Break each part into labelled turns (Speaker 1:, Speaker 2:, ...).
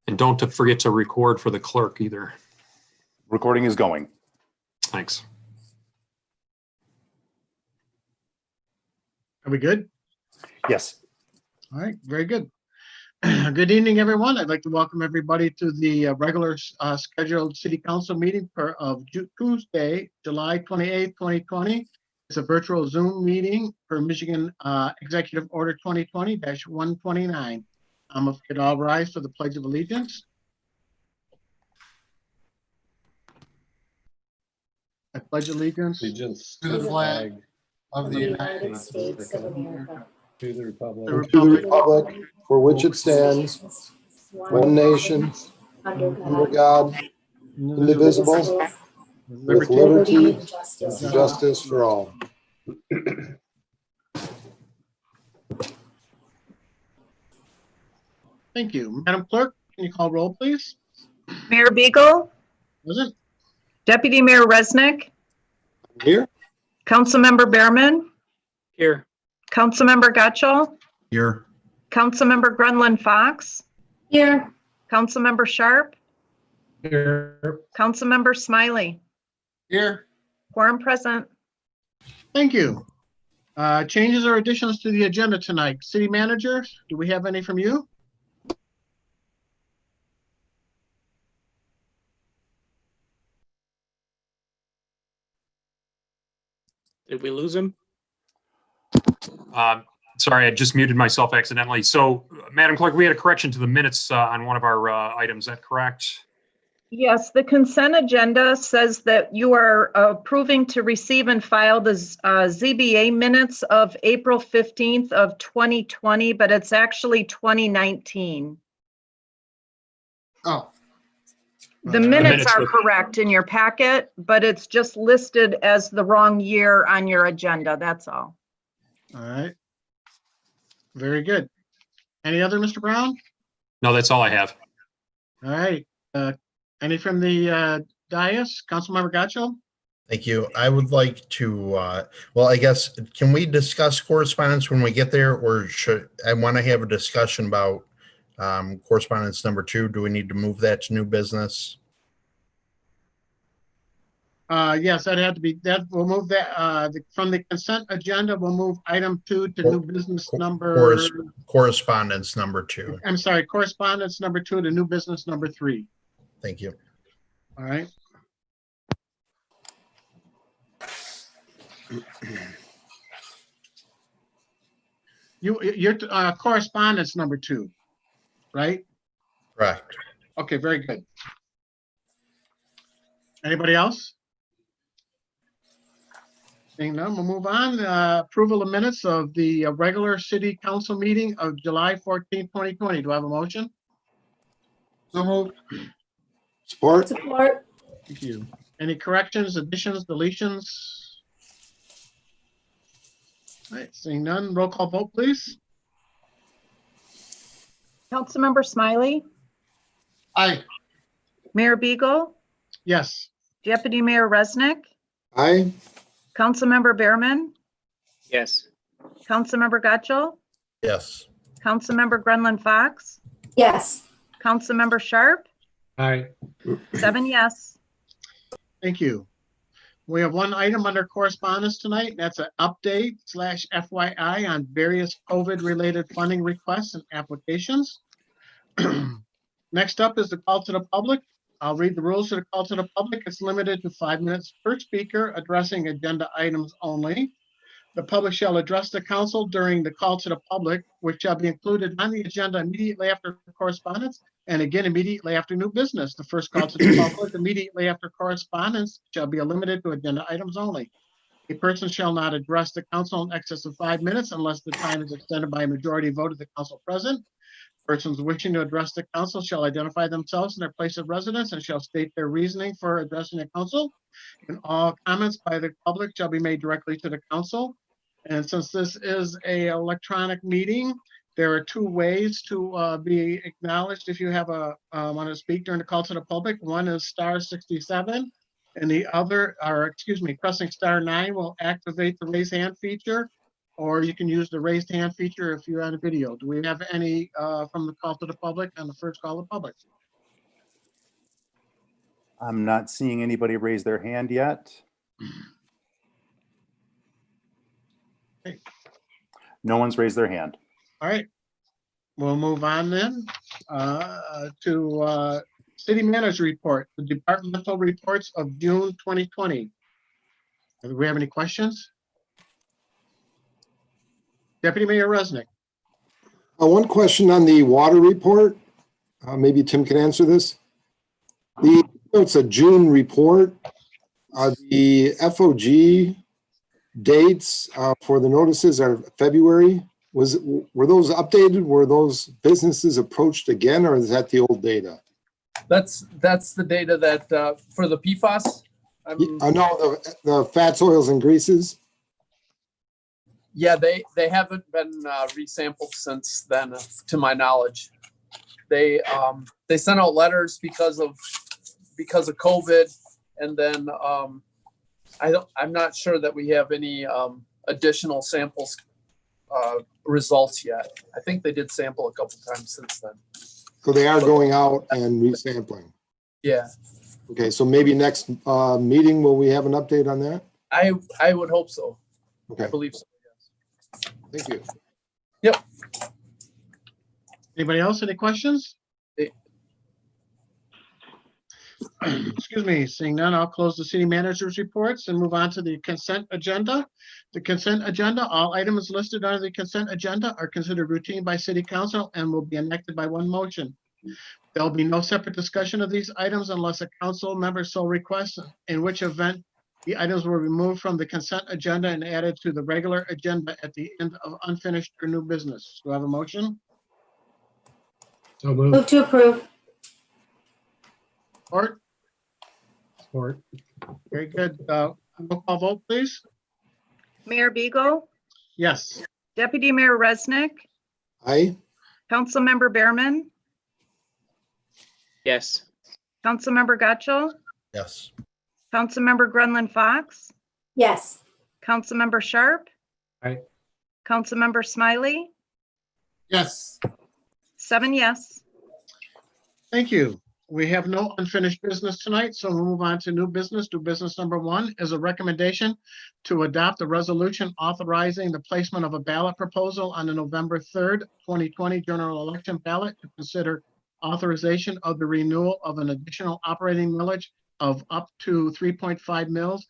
Speaker 1: And don't forget to record for the clerk either.
Speaker 2: Recording is going.
Speaker 1: Thanks.
Speaker 3: Are we good?
Speaker 2: Yes.
Speaker 3: All right, very good. Good evening, everyone. I'd like to welcome everybody to the regular scheduled City Council meeting of Tuesday, July 28th, 2020. It's a virtual Zoom meeting for Michigan Executive Order 2020-129. I'm afraid to all rise for the Pledge of Allegiance. I pledge allegiance
Speaker 4: To the flag of the United States of America, to the republic
Speaker 3: to
Speaker 5: to the republic for which it stands, one nation,
Speaker 4: under
Speaker 5: under
Speaker 4: God,
Speaker 5: God, indivisible, with liberty and justice for all.
Speaker 3: Thank you. Madam Clerk, can you call roll, please?
Speaker 6: Mayor Beagle,
Speaker 3: Present.
Speaker 6: Deputy Mayor Resnick,
Speaker 5: Here?
Speaker 6: Councilmember Behrman,
Speaker 1: Here.
Speaker 6: Councilmember Gotchall,
Speaker 4: here.
Speaker 6: Councilmember Grunland Fox,
Speaker 4: Here.
Speaker 6: Councilmember Sharp,
Speaker 4: Here.
Speaker 6: Councilmember Smiley,
Speaker 4: Here.
Speaker 6: quorum present.
Speaker 3: Thank you. Changes or additions to the agenda tonight? City Manager, do we have any from you?
Speaker 7: Did we lose him?
Speaker 1: Sorry, I just muted myself accidentally. So, Madam Clerk, we had a correction to the minutes on one of our items. Is that correct?
Speaker 6: Yes, the consent agenda says that you are approving to receive and file the ZBA minutes of April 15th of 2020, but it's actually 2019.
Speaker 4: Oh,
Speaker 6: The
Speaker 3: The
Speaker 6: minutes
Speaker 1: minutes
Speaker 6: are
Speaker 1: were-
Speaker 6: correct in your packet, but it's just listed as the wrong year on your agenda, that's all.
Speaker 3: All right. Very good. Any other, Mr. Brown?
Speaker 1: No, that's all I have.
Speaker 3: All right. Any from the dais? Councilmember Gotchall?
Speaker 8: Thank you. I would like to, well, I guess, can we discuss correspondence when we get there, or should, I want to have a discussion about correspondence number 2. Do we need to move that to new business?
Speaker 3: Yes, that had to be, that we'll move that from the consent agenda, we'll move item 2 to new business number,
Speaker 8: Correspondence number 2.
Speaker 3: I'm sorry, correspondence number 2 to new business number 3.
Speaker 8: Thank you.
Speaker 3: All right. Your correspondence number 2, right?
Speaker 8: Correct.
Speaker 3: Okay, very good. Anybody else? Seeing none, we'll move on. Approval of minutes of the regular city council meeting of July 14, 2020. Do I have a motion?
Speaker 4: so moved.
Speaker 5: Support?
Speaker 4: Support.
Speaker 3: Thank you. Any corrections, additions, deletions? All right, seeing none, roll call vote, please.
Speaker 6: Councilmember Smiley,
Speaker 4: Aye.
Speaker 6: Mayor Beagle,
Speaker 3: Yes.
Speaker 6: Deputy Mayor Resnick,
Speaker 5: Aye.
Speaker 6: Councilmember Behrman,
Speaker 7: Yes.
Speaker 6: Councilmember Gotchall,
Speaker 8: Yes.
Speaker 6: Councilmember Grunland Fox,
Speaker 4: Yes.
Speaker 6: Councilmember Sharp,
Speaker 7: Aye.
Speaker 6: 7 yes.
Speaker 3: Thank you. We have one item under correspondence tonight. That's an update / FYI on various COVID-related funding requests and applications. Next up is the call to the public. I'll read the rules of the call to the public. It's limited to 5 minutes per speaker, addressing agenda items only. The public shall address the council during the call to the public, which shall be included on the agenda immediately after correspondence and again immediately after new business. The first call to the public immediately after correspondence shall be limited to agenda items only. A person shall not address the council in excess of 5 minutes unless the time is extended by a majority vote of the council present. Persons wishing to address the council shall identify themselves and their place of residence and shall state their reasoning for addressing the council. And all comments by the public shall be made directly to the council. And since this is an electronic meeting, there are 2 ways to be acknowledged if you have want to speak during the call to the public. One is *67, and the other, or excuse me, pressing *9 will activate the raise hand feature, or you can use the raised hand feature if you're on a video. Do we have any from the call to the public on the first call to the public?
Speaker 2: I'm not seeing anybody raise their hand yet.
Speaker 3: Okay.
Speaker 2: No one's raised their hand.
Speaker 3: All right. We'll move on then to city manager report, the departmental reports of June 2020. Do we have any questions? Deputy Mayor Resnick.
Speaker 5: One question on the water report. Maybe Tim can answer this. It's a June report. The FOG dates for the notices are February. Were those updated? Were those businesses approached again, or is that the old data?
Speaker 9: That's the data that for the PFAS.
Speaker 5: No, the fats, oils, and greases.
Speaker 9: Yeah, they haven't been resampled since then, to my knowledge. They sent out letters because of COVID, and then I'm not sure that we have any additional samples results yet. I think they did sample a couple times since then.
Speaker 5: So they are going out and resampling.
Speaker 9: Yeah,
Speaker 5: Okay, so maybe next meeting, will we have an update on that?
Speaker 9: I would hope so.
Speaker 5: Okay,
Speaker 9: I believe so. Yes.
Speaker 5: thank you.
Speaker 9: Yep.
Speaker 3: Anybody else? Any questions? Excuse me, seeing none, I'll close the city manager's reports and move on to the consent agenda. The consent agenda, all items listed under the consent agenda are considered routine by city council and will be enacted by one motion. There'll be no separate discussion of these items unless a council member so requests, in which event the items were removed from the consent agenda and added to the regular agenda at the end of unfinished or new business. Do I have a motion?
Speaker 4: So moved.
Speaker 10: Move to approve.
Speaker 3: Or,
Speaker 4: Support.
Speaker 3: very good. Roll call vote, please.
Speaker 6: Mayor Beagle,
Speaker 3: Yes.
Speaker 6: Deputy Mayor Resnick,
Speaker 5: Aye.
Speaker 6: Councilmember Behrman,
Speaker 7: Yes.
Speaker 6: Councilmember Gotchall,
Speaker 8: Yes.
Speaker 6: Councilmember Grunland Fox,
Speaker 10: Yes.
Speaker 6: Councilmember Sharp,
Speaker 4: Aye.
Speaker 6: Councilmember Smiley,
Speaker 3: Yes.
Speaker 6: 7 yes.
Speaker 3: Thank you. We have no unfinished business tonight, so we'll move on to new business. New business number 1 is a recommendation to adopt a resolution authorizing the placement of a ballot proposal on the November 3rd, 2020 general election ballot to consider authorization of the renewal of an additional operating millage of up to 3.5 mils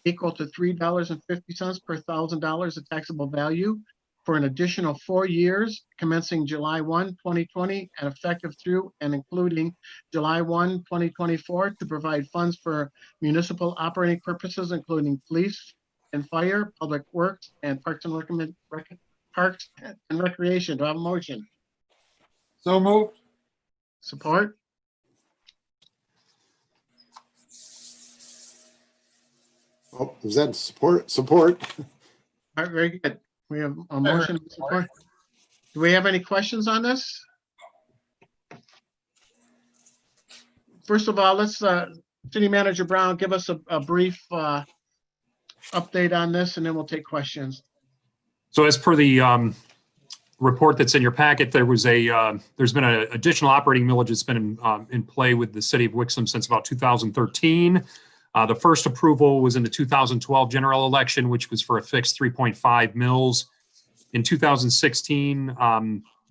Speaker 3: equal to $3.50 per $1,000 of taxable value for an additional 4 years commencing July 1, 2020 and effective through and including July 1, 2024 to provide funds for municipal operating purposes, including police and fire, public works, and parks and recreation. Do I have a motion?
Speaker 4: So moved.
Speaker 3: Support?
Speaker 5: Oh, is that support? Support.
Speaker 3: All right, very good. We have a motion and support. Do we have any questions on this? First of all, let's, City Manager Brown, give us a brief update on this, and then we'll take questions.
Speaker 1: So as per the report that's in your packet, there's been an additional operating millage that's been in play with the city of Wixom since about 2013. The first approval was in the 2012 general election, which was for a fixed 3.5 mils. In 2016,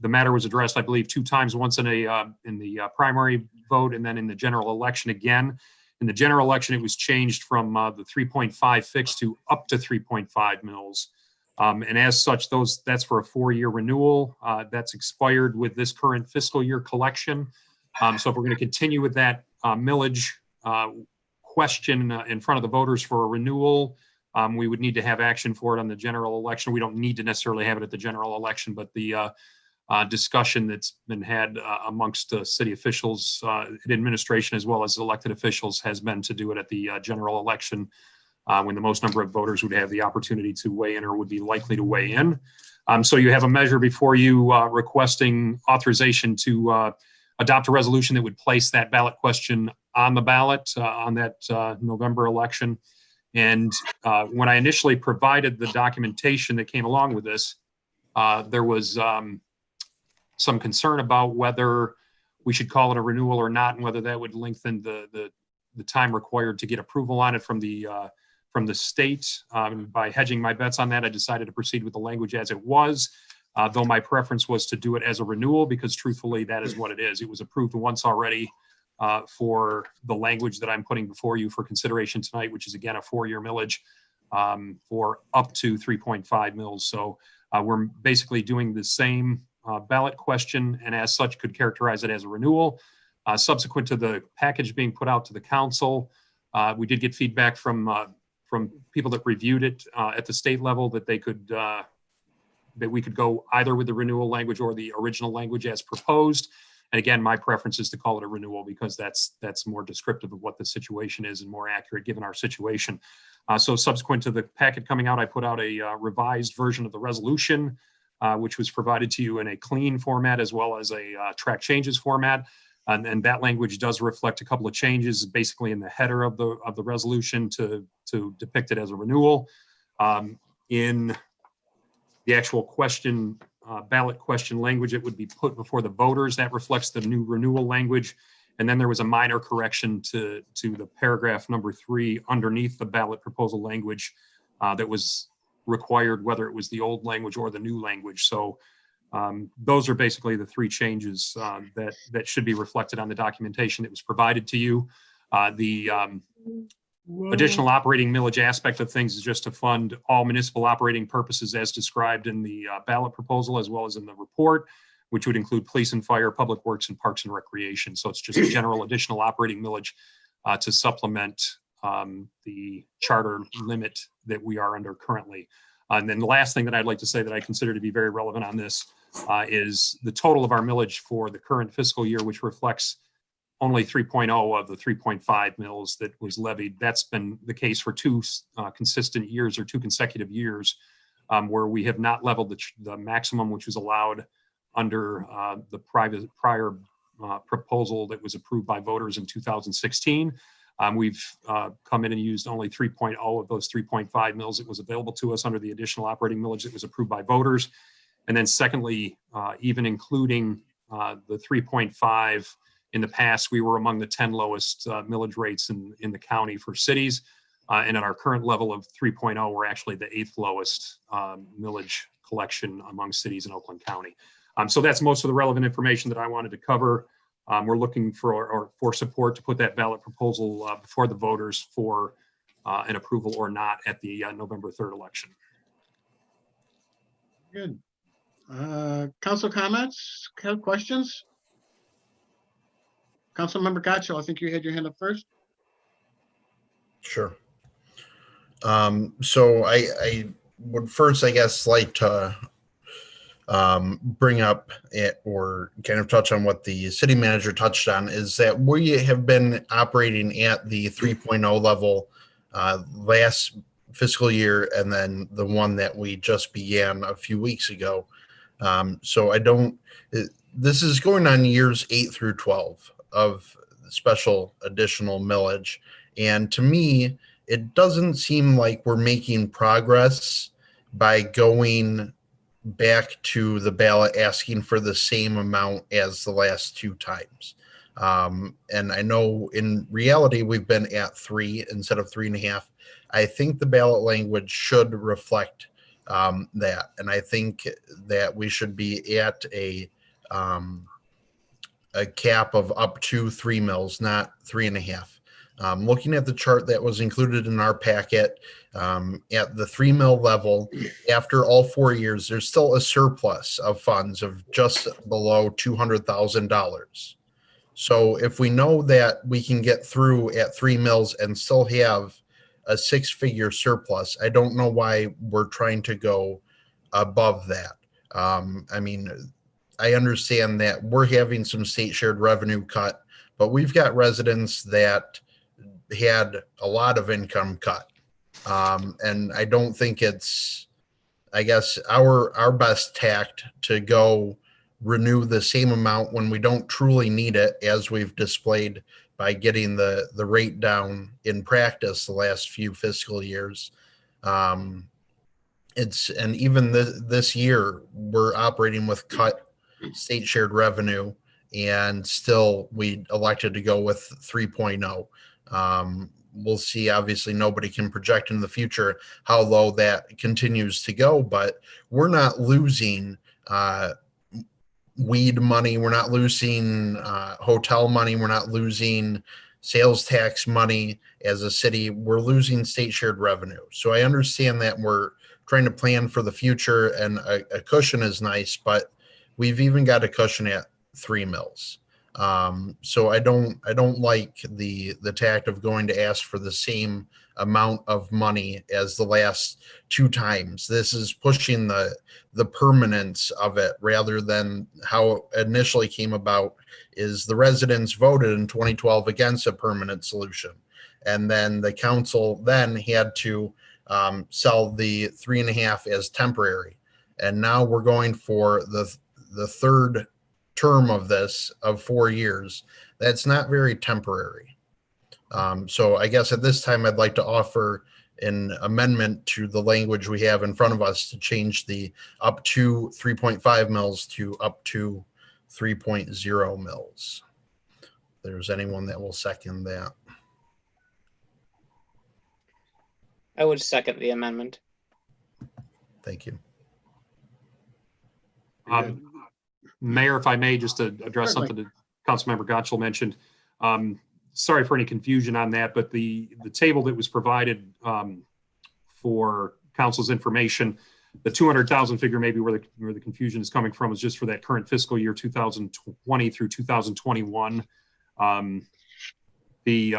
Speaker 1: the matter was addressed, I believe, 2 times, once in the primary vote and then in the general election again. In the general election, it was changed from the 3.5 fixed to up to 3.5 mils. And as such, that's for a 4-year renewal. That's expired with this current fiscal year collection. So if we're going to continue with that millage question in front of the voters for a renewal, we would need to have action for it on the general election. We don't need to necessarily have it at the general election, but the discussion that's been had amongst city officials, administration, as well as elected officials has been to do it at the general election when the most number of voters would have the opportunity to weigh in or would be likely to weigh in. So you have a measure before you requesting authorization to adopt a resolution that would place that ballot question on the ballot on that November election. And when I initially provided the documentation that came along with this, there was some concern about whether we should call it a renewal or not, and whether that would lengthen the the time required to get approval on it from the state. By hedging my bets on that, I decided to proceed with the language as it was, though my preference was to do it as a renewal, because truthfully, that is what it is. It was approved once already for the language that I'm putting before you for consideration tonight, which is again a 4-year millage for up to 3.5 mils. So we're basically doing the same ballot question, and as such could characterize it as a renewal. Subsequent to the package being put out to the council, we did get feedback from people that reviewed it at the state level that they could that we could go either with the renewal language or the original language as proposed. And again, my preference is to call it a renewal because that's more descriptive of what the situation is and more accurate given our situation. So subsequent to the packet coming out, I put out a revised version of the resolution, which was provided to you in a clean format as well as a track changes format. And that language does reflect a couple of changes basically in the header of the resolution to depict it as a renewal. In the actual question, ballot question language, it would be put before the voters. That reflects the new renewal language. And then there was a minor correction to the paragraph number 3 underneath the ballot proposal language that was required, whether it was the old language or the new language. So those are basically the 3 changes that should be reflected on the documentation that was provided to you. The additional operating millage aspect of things is just to fund all municipal operating purposes as described in the ballot proposal as well as in the report, which would include police and fire, public works, and parks and recreation. So it's just a general additional operating millage to supplement the charter limit that we are under currently. And then the last thing that I'd like to say that I consider to be very relevant on this is the total of our millage for the current fiscal year, which reflects only 3.0 of the 3.5 mils that was levied. That's been the case for 2 consistent years or 2 consecutive years where we have not leveled the maximum which was allowed under the prior proposal that was approved by voters in 2016. We've come in and used only 3.0 of those 3.5 mils that was available to us under the additional operating millage that was approved by voters. And then secondly, even including the 3.5 in the past, we were among the 10 lowest millage rates in the county for cities. And at our current level of 3.0, we're actually the 8th lowest millage collection among cities in Oakland County. So that's most of the relevant information that I wanted to cover. We're looking for support to put that ballot proposal before the voters for an approval or not at the November 3rd election.
Speaker 3: Good. Council comments, questions? Councilmember Gotcho, I think you had your hand up first.
Speaker 8: Sure. So I would first, I guess, like to bring up it or kind of touch on what the city manager touched on is that we have been operating at the 3.0 level last fiscal year and then the one that we just began a few weeks ago. So this is going on years 8 through 12 of special additional millage. And to me, it doesn't seem like we're making progress by going back to the ballot asking for the same amount as the last 2 times. And I know in reality, we've been at 3 instead of 3.5. I think the ballot language should reflect that. And I think that we should be at a cap of up to 3 mils, not 3.5. Looking at the chart that was included in our packet, at the 3 mil level, after all 4 years, there's still a surplus of funds of just below $200,000. So if we know that we can get through at 3 mils and still have a 6-figure surplus, I don't know why we're trying to go above that. I mean, I understand that we're having some state shared revenue cut, but we've got residents that had a lot of income cut. And I don't think it's, I guess, our best tact to go renew the same amount when we don't truly need it, as we've displayed by getting the rate down in practice the last few fiscal years. And even this year, we're operating with cut state shared revenue, and still we elected to go with 3.0. We'll see. Obviously, nobody can project in the future how low that continues to go, but we're not losing weed money. We're not losing hotel money. We're not losing sales tax money as a city. We're losing state shared revenue. So I understand that we're trying to plan for the future, and a cushion is nice, but we've even got a cushion at 3 mills. So I don't like the tact of going to ask for the same amount of money as the last 2 times. This is pushing the permanence of it rather than how it initially came about. Is the residents voted in 2012 against a permanent solution, and then the council then had to sell the 3.5 as temporary, and now we're going for the third term of this of 4 years. That's not very temporary. So I guess at this time I'd like to offer an amendment to the language we have in front of us to change the up to 3.5 mils to up to 3.0 mils. If there's anyone that will second that.
Speaker 7: I would second the amendment.
Speaker 8: Thank you.
Speaker 1: Mayor, if I may, just to address
Speaker 3: Certainly.
Speaker 1: something that Councilmember Gottschall mentioned. Sorry for any confusion on that, but the table that was provided for council's information, the 200,000 figure, maybe where the confusion is coming from, is just for that current fiscal year 2020 through 2021. The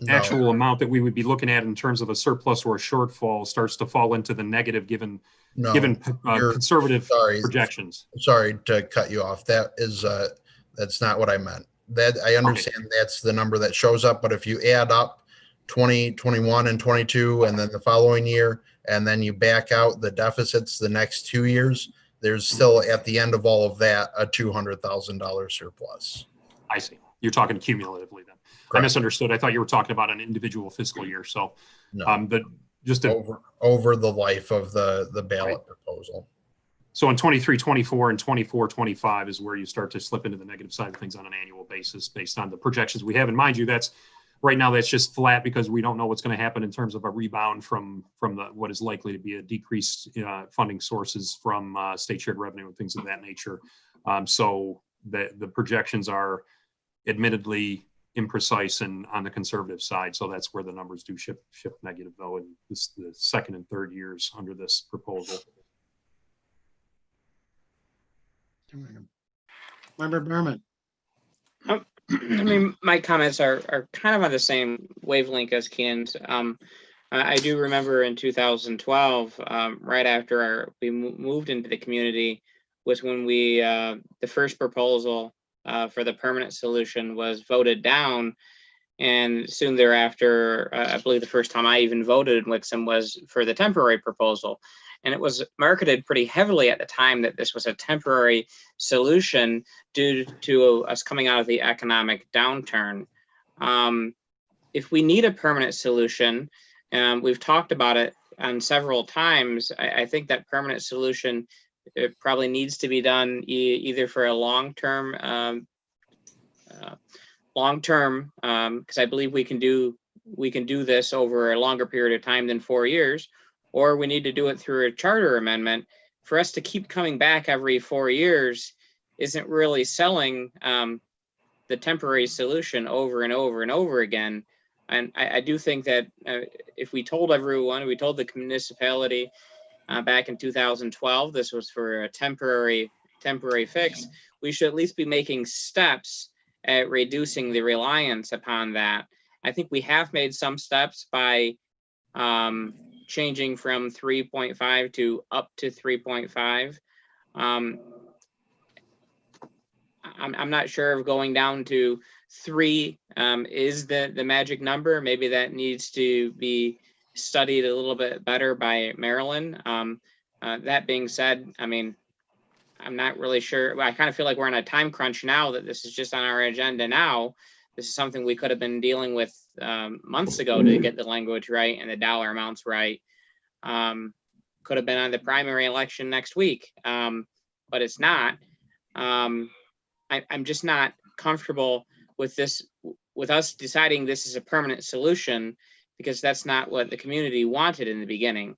Speaker 8: No.
Speaker 1: actual amount that we would be looking at in terms of a surplus or a shortfall starts to fall into the negative given
Speaker 8: No, you're-
Speaker 1: conservative
Speaker 8: sorry.
Speaker 1: projections.
Speaker 8: Sorry to cut you off. That is that's not what I meant. That I understand that's the number that shows up, but if you add up 20, 21, and 22, and then the following year, and then you back out the deficits the next 2 years, there's still at the end of all of that a $200,000 surplus.
Speaker 1: I see. You're talking cumulatively then. I
Speaker 8: Correct.
Speaker 1: misunderstood. I thought you were talking about an individual fiscal year. So,
Speaker 8: No,
Speaker 1: but just to,
Speaker 8: over the life of the ballot proposal.
Speaker 1: so in 23, 24 and 24, 25 is where you start to slip into the negative side of things on an annual basis based on the projections we have. And mind you, that's right now that's just flat because we don't know what's going to happen in terms of a rebound from what is likely to be a decreased funding sources from state shared revenue and things of that nature. So the projections are admittedly imprecise and on the conservative side. So that's where the numbers do shift negative though in the second and third years under this proposal.
Speaker 3: Member Berman.
Speaker 7: I mean, my comments are kind of on the same wavelength as Ken's. I do remember in 2012, right after we moved into the community, was when the first proposal for the permanent solution was voted down. And soon thereafter, I believe the first time I even voted in Wixom was for the temporary proposal. And it was marketed pretty heavily at the time that this was a temporary solution due to us coming out of the economic downturn. If we need a permanent solution, we've talked about it on several times. I think that permanent solution, it probably needs to be done either for a long-term, because I believe we can do this over a longer period of time than 4 years, or we need to do it through a charter amendment. For us to keep coming back every 4 years isn't really selling the temporary solution over and over and over again. And I do think that if we told everyone, we told the municipality back in 2012, this was for a temporary fix, we should at least be making steps at reducing the reliance upon that. I think we have made some steps by changing from 3.5 to up to 3.5. I'm not sure if going down to 3 is the magic number. Maybe that needs to be studied a little bit better by Maryland. That being said, I mean, I'm not really sure. I kind of feel like we're on a time crunch now that this is just on our agenda now. This is something we could have been dealing with months ago to get the language right and the dollar amounts right. Could have been on the primary election next week, but it's not. I'm just not comfortable with this, with us deciding this is a permanent solution, because that's not what the community wanted in the beginning.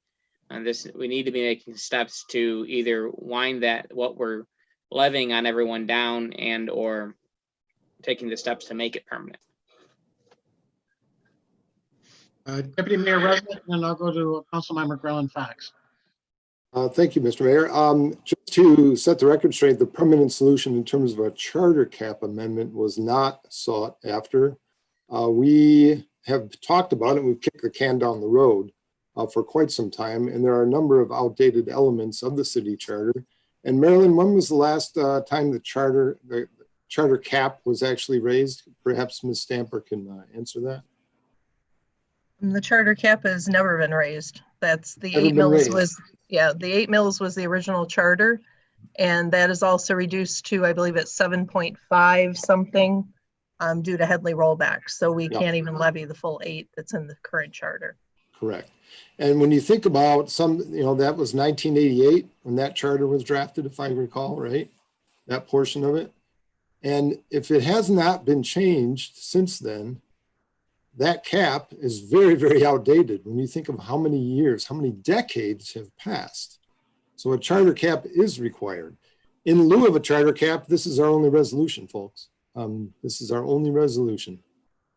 Speaker 7: And we need to be making steps to either wind what we're levying on everyone down, and or taking the steps to make it permanent.
Speaker 3: Deputy Mayor Resnick, and then I'll go to Councilmember Grellen Fox.
Speaker 5: Thank you, Mr. Mayor. Just to set the record straight, the permanent solution in terms of a charter cap amendment was not sought after. We have talked about it. We've kicked the can down the road for quite some time, and there are a number of outdated elements of the city charter. And Marilyn, when was the last time the charter cap was actually raised? Perhaps Ms. Stamper can answer that.
Speaker 6: The charter cap has never been raised. That's the
Speaker 5: Never
Speaker 6: 8
Speaker 5: been
Speaker 6: mills
Speaker 5: raised.
Speaker 6: was, yeah, the 8 mills was the original charter. And that is also reduced to, I believe it's 7.5 something due to Headley rollback. So we
Speaker 5: Yeah.
Speaker 6: can't even levy the full 8 that's in the current charter.
Speaker 5: Correct. And when you think about that was 1988 when that charter was drafted, if I recall, right? That portion of it. And if it has not been changed since then, that cap is very, very outdated when you think of how many years, how many decades have passed. So a charter cap is required. In lieu of a charter cap, this is our only resolution, folks. This is our only resolution.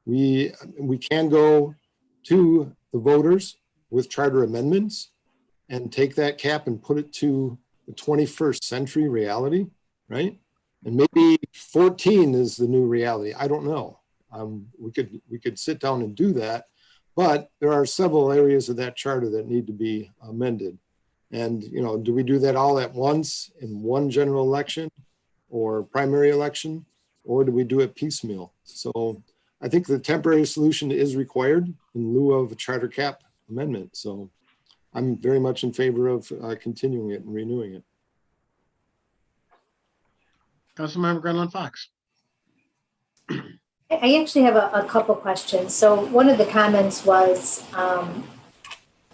Speaker 5: We can go to the voters with charter amendments and take that cap and put it to the 21st century reality, right? And maybe 14 is the new reality. I don't know. We could sit down and do that, but there are several areas of that charter that need to be amended. And, do we do that all at once in one general election or primary election, or do we do it piecemeal? So I think the temporary solution is required in lieu of a charter cap amendment. So I'm very much in favor of continuing it and renewing it.
Speaker 3: Councilmember Grellen Fox.
Speaker 10: I actually have a couple questions. So one of the comments was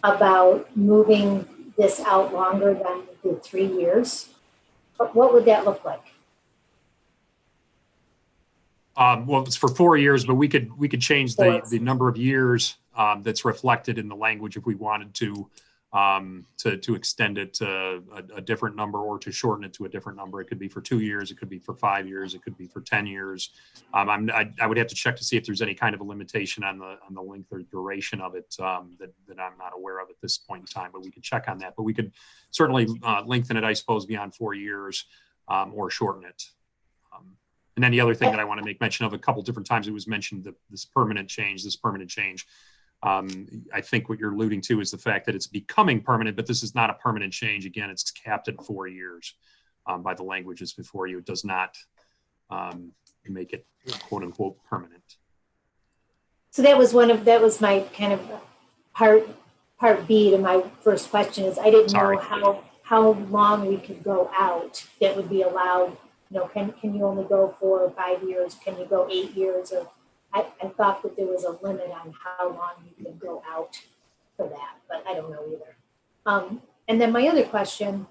Speaker 10: about moving this out longer than the 3 years. But what would that look like?
Speaker 1: Well, it's for 4 years, but we could change the number of years that's reflected in the language if we wanted to extend it to a different number or to shorten it to a different number. It could be for 2 years, it could be for 5 years, it could be for 10 years. I would have to check to see if there's any kind of a limitation on the length or duration of it that I'm not aware of at this point in time, but we could check on that. But we could certainly lengthen it, I suppose, beyond 4 years or shorten it. And then the other thing that I want to make mention of, a couple different times it was mentioned, this permanent change. I think what you're alluding to is the fact that it's becoming permanent, but this is not a permanent change. Again, it's capped at 4 years by the languages before you. It does not make it quote unquote permanent.
Speaker 10: So that was my kind of part B to my first question is I didn't know how long we could go out that would be allowed. Can you only go 4 or 5 years? Can you go 8 years? Or I thought that there was a limit on how long you could go out for that, but I don't know either. And then my other question,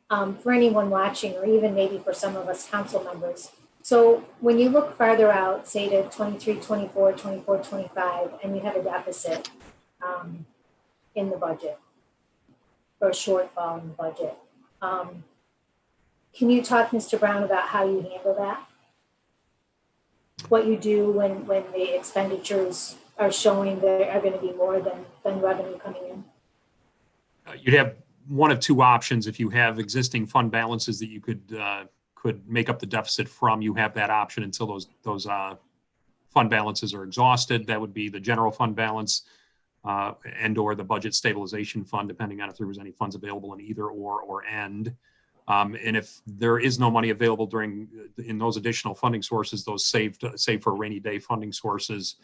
Speaker 10: for anyone watching, or even maybe for some of us council members. So when you look farther out, say to 23, 24, 24, 25, and you have a deficit in the budget or a shortfall in the budget, can you talk, Mr. Brown, about how you handle that? What you do when the expenditures are showing there are going to be more than revenue coming in?
Speaker 1: You'd have one of two options. If you have existing fund balances that you could make up the deficit from, you have that option until those fund balances are exhausted. That would be the general fund balance and or the budget stabilization fund, depending on if there was any funds available in either or and. And if there is no money available in those additional funding sources, those saved for rainy day funding sources,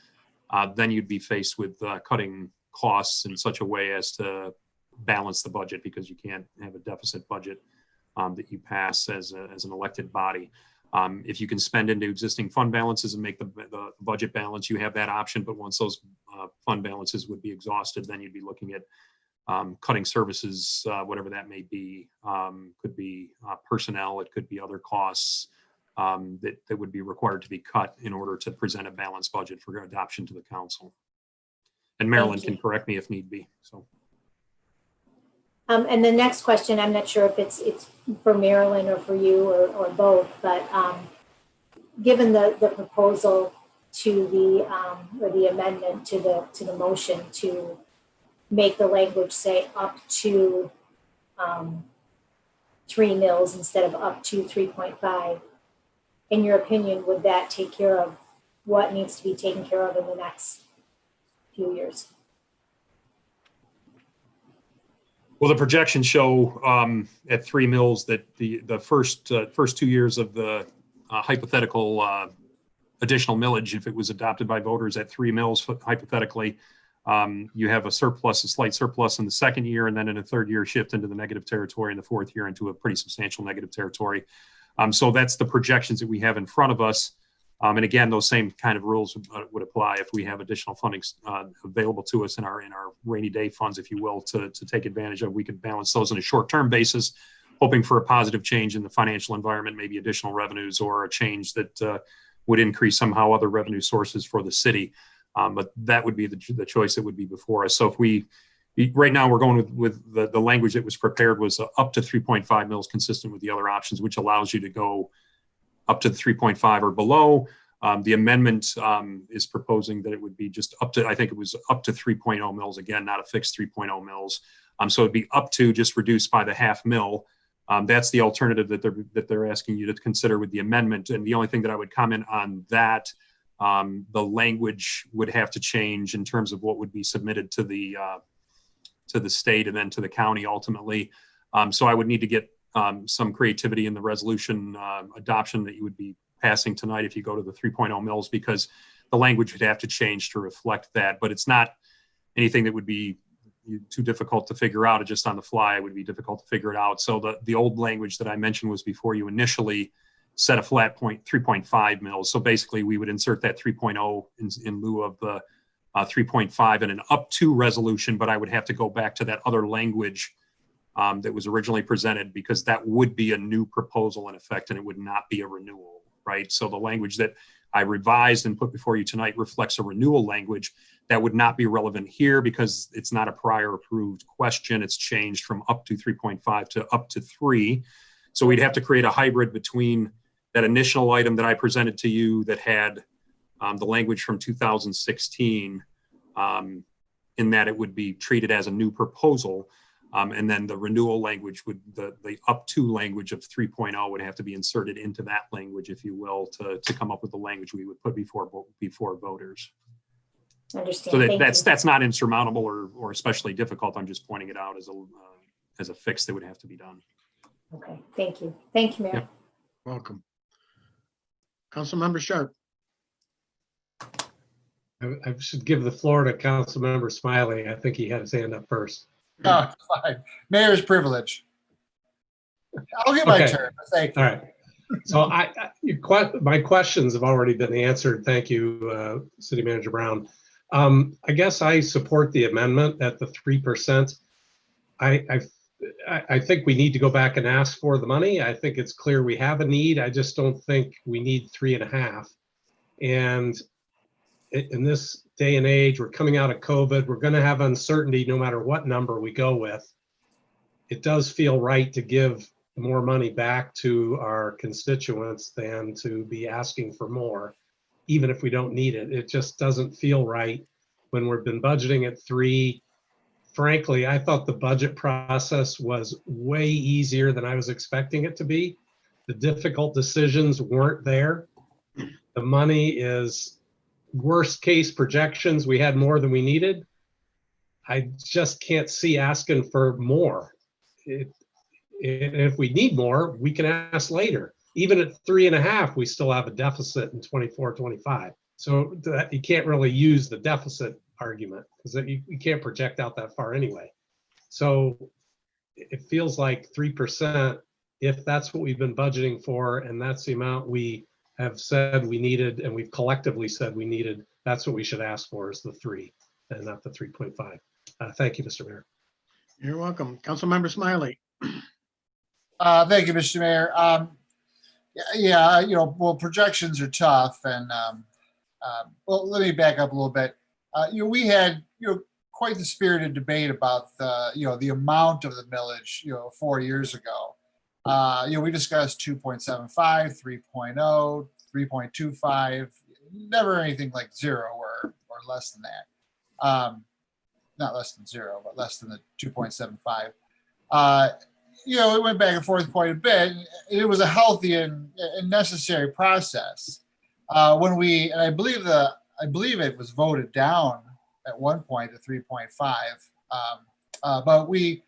Speaker 1: then you'd be faced with cutting costs in such a way as to balance the budget, because you can't have a deficit budget that you pass as an elected body. If you can spend into existing fund balances and make the budget balance, you have that option. But once those fund balances would be exhausted, then you'd be looking at cutting services, whatever that may be. Could be personnel, it could be other costs, that would be required to be cut in order to present a balanced budget for adoption to the council. And Marilyn can correct me if need be. So.
Speaker 10: And the next question, I'm not sure if it's for Marilyn or for you or both, but given the proposal to the or the amendment to the motion to make the language say up to 3 mils instead of up to 3.5, in your opinion, would that take care of what needs to be taken care of in the next few years?
Speaker 1: Well, the projections show at 3 mils that the first 2 years of the hypothetical additional millage, if it was adopted by voters at 3 mils, hypothetically, you have a slight surplus in the second year, and then in the third year shift into the negative territory, and the fourth year into a pretty substantial negative territory. So that's the projections that we have in front of us. And again, those same kind of rules would apply if we have additional funding available to us in our rainy day funds, if you will, to take advantage of. We could balance those on a short-term basis, hoping for a positive change in the financial environment, maybe additional revenues or a change that would increase somehow other revenue sources for the city. But that would be the choice that would be before us. So if right now we're going with the language that was prepared was up to 3.5 mils, consistent with the other options, which allows you to go up to 3.5 or below. The amendment is proposing that it would be just up to, I think it was up to 3.0 mils, again, not a fixed 3.0 mils. So it'd be up to, just reduced by the half mil. That's the alternative that they're asking you to consider with the amendment. And the only thing that I would comment on that, the language would have to change in terms of what would be submitted to the state and then to the county ultimately. So I would need to get some creativity in the resolution adoption that you would be passing tonight if you go to the 3.0 mils, because the language would have to change to reflect that. But it's not anything that would be too difficult to figure out. Just on the fly, it would be difficult to figure it out. So the old language that I mentioned was before you initially set a flat point, 3.5 mils. So basically we would insert that 3.0 in lieu of the 3.5 in an up to resolution, but I would have to go back to that other language that was originally presented, because that would be a new proposal in effect and it would not be a renewal, right? So the language that I revised and put before you tonight reflects a renewal language that would not be relevant here because it's not a prior approved question. It's changed from up to 3.5 to up to 3. So we'd have to create a hybrid between that initial item that I presented to you that had the language from 2016 in that it would be treated as a new proposal. And then the renewal language would, the up to language of 3.0 would have to be inserted into that language, if you will, to come up with the language we would put before voters.
Speaker 10: Understand.
Speaker 1: So that's not insurmountable or especially difficult. I'm just pointing it out as a fix that would have to be done.
Speaker 10: Okay, thank you. Thank you, Mayor.
Speaker 1: Yep.
Speaker 3: Welcome. Councilmember Sharp.
Speaker 4: I should give the floor to Councilmember Smiley. I think he had his hand up first.
Speaker 11: Oh, fine. Mayor's privilege. I'll get my
Speaker 4: Okay.
Speaker 11: turn. Thank you.
Speaker 4: All right. So my questions have already been answered. Thank you, City Manager Brown. I guess I support the amendment at the 3%. I think we need to go back and ask for the money. I think it's clear we have a need. I just don't think we need 3.5. And in this day and age, we're coming out of COVID. We're going to have uncertainty no matter what number we go with. It does feel right to give more money back to our constituents than to be asking for more, even if we don't need it. It just doesn't feel right when we've been budgeting at 3. Frankly, I thought the budget process was way easier than I was expecting it to be. The difficult decisions weren't there. The money is worst case projections. We had more than we needed. I just can't see asking for more. If we need more, we can ask later. Even at 3.5, we still have a deficit in 24-25. So that, you can't really use the deficit argument because you can't project out that far anyway. So it feels like 3%, if that's what we've been budgeting for, and that's the amount we have said we needed, and we've collectively said we needed, that's what we should ask for, is the 3 and not the 3.5. Thank you, Mr. Mayor.
Speaker 3: You're welcome. Councilmember Smiley.
Speaker 11: Thank you, Mr. Mayor. Yeah, well, projections are tough, and well, let me back up a little bit. We had quite the spirited debate about the amount of the millage 4 years ago. We discussed 2.75, 3.0, 3.25, never anything like zero or less than that. Not less than zero, but less than the 2.75. It went back and forth quite a bit. It was a healthy and necessary process. And I believe it was voted down at one point to 3.5. But we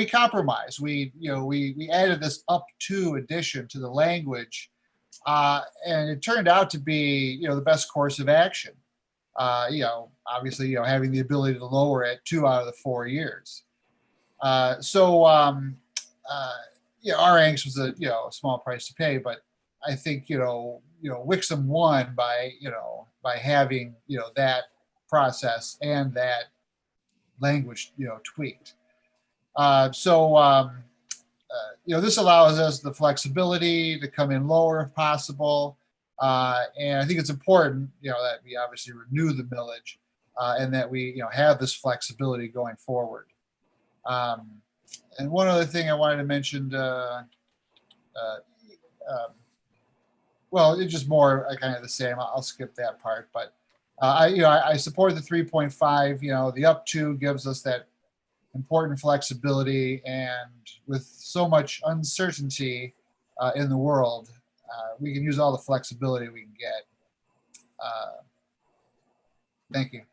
Speaker 11: compromised. We added this up to addition to the language, and it turned out to be the best course of action. Obviously, having the ability to lower it 2 out of the 4 years. Our angst was a small price to pay, but I think Wixom won by having that process and that language tweaked. This allows us the flexibility to come in lower if possible. And I think it's important, that we obviously renew the millage and that we, have this flexibility going forward. And one other thing I wanted to mention, well, it's just more kind of the same. I'll skip that part, but I support the 3.5. The up to gives us that important flexibility, and with so much uncertainty in the world, we can use all the flexibility we can get. Thank you.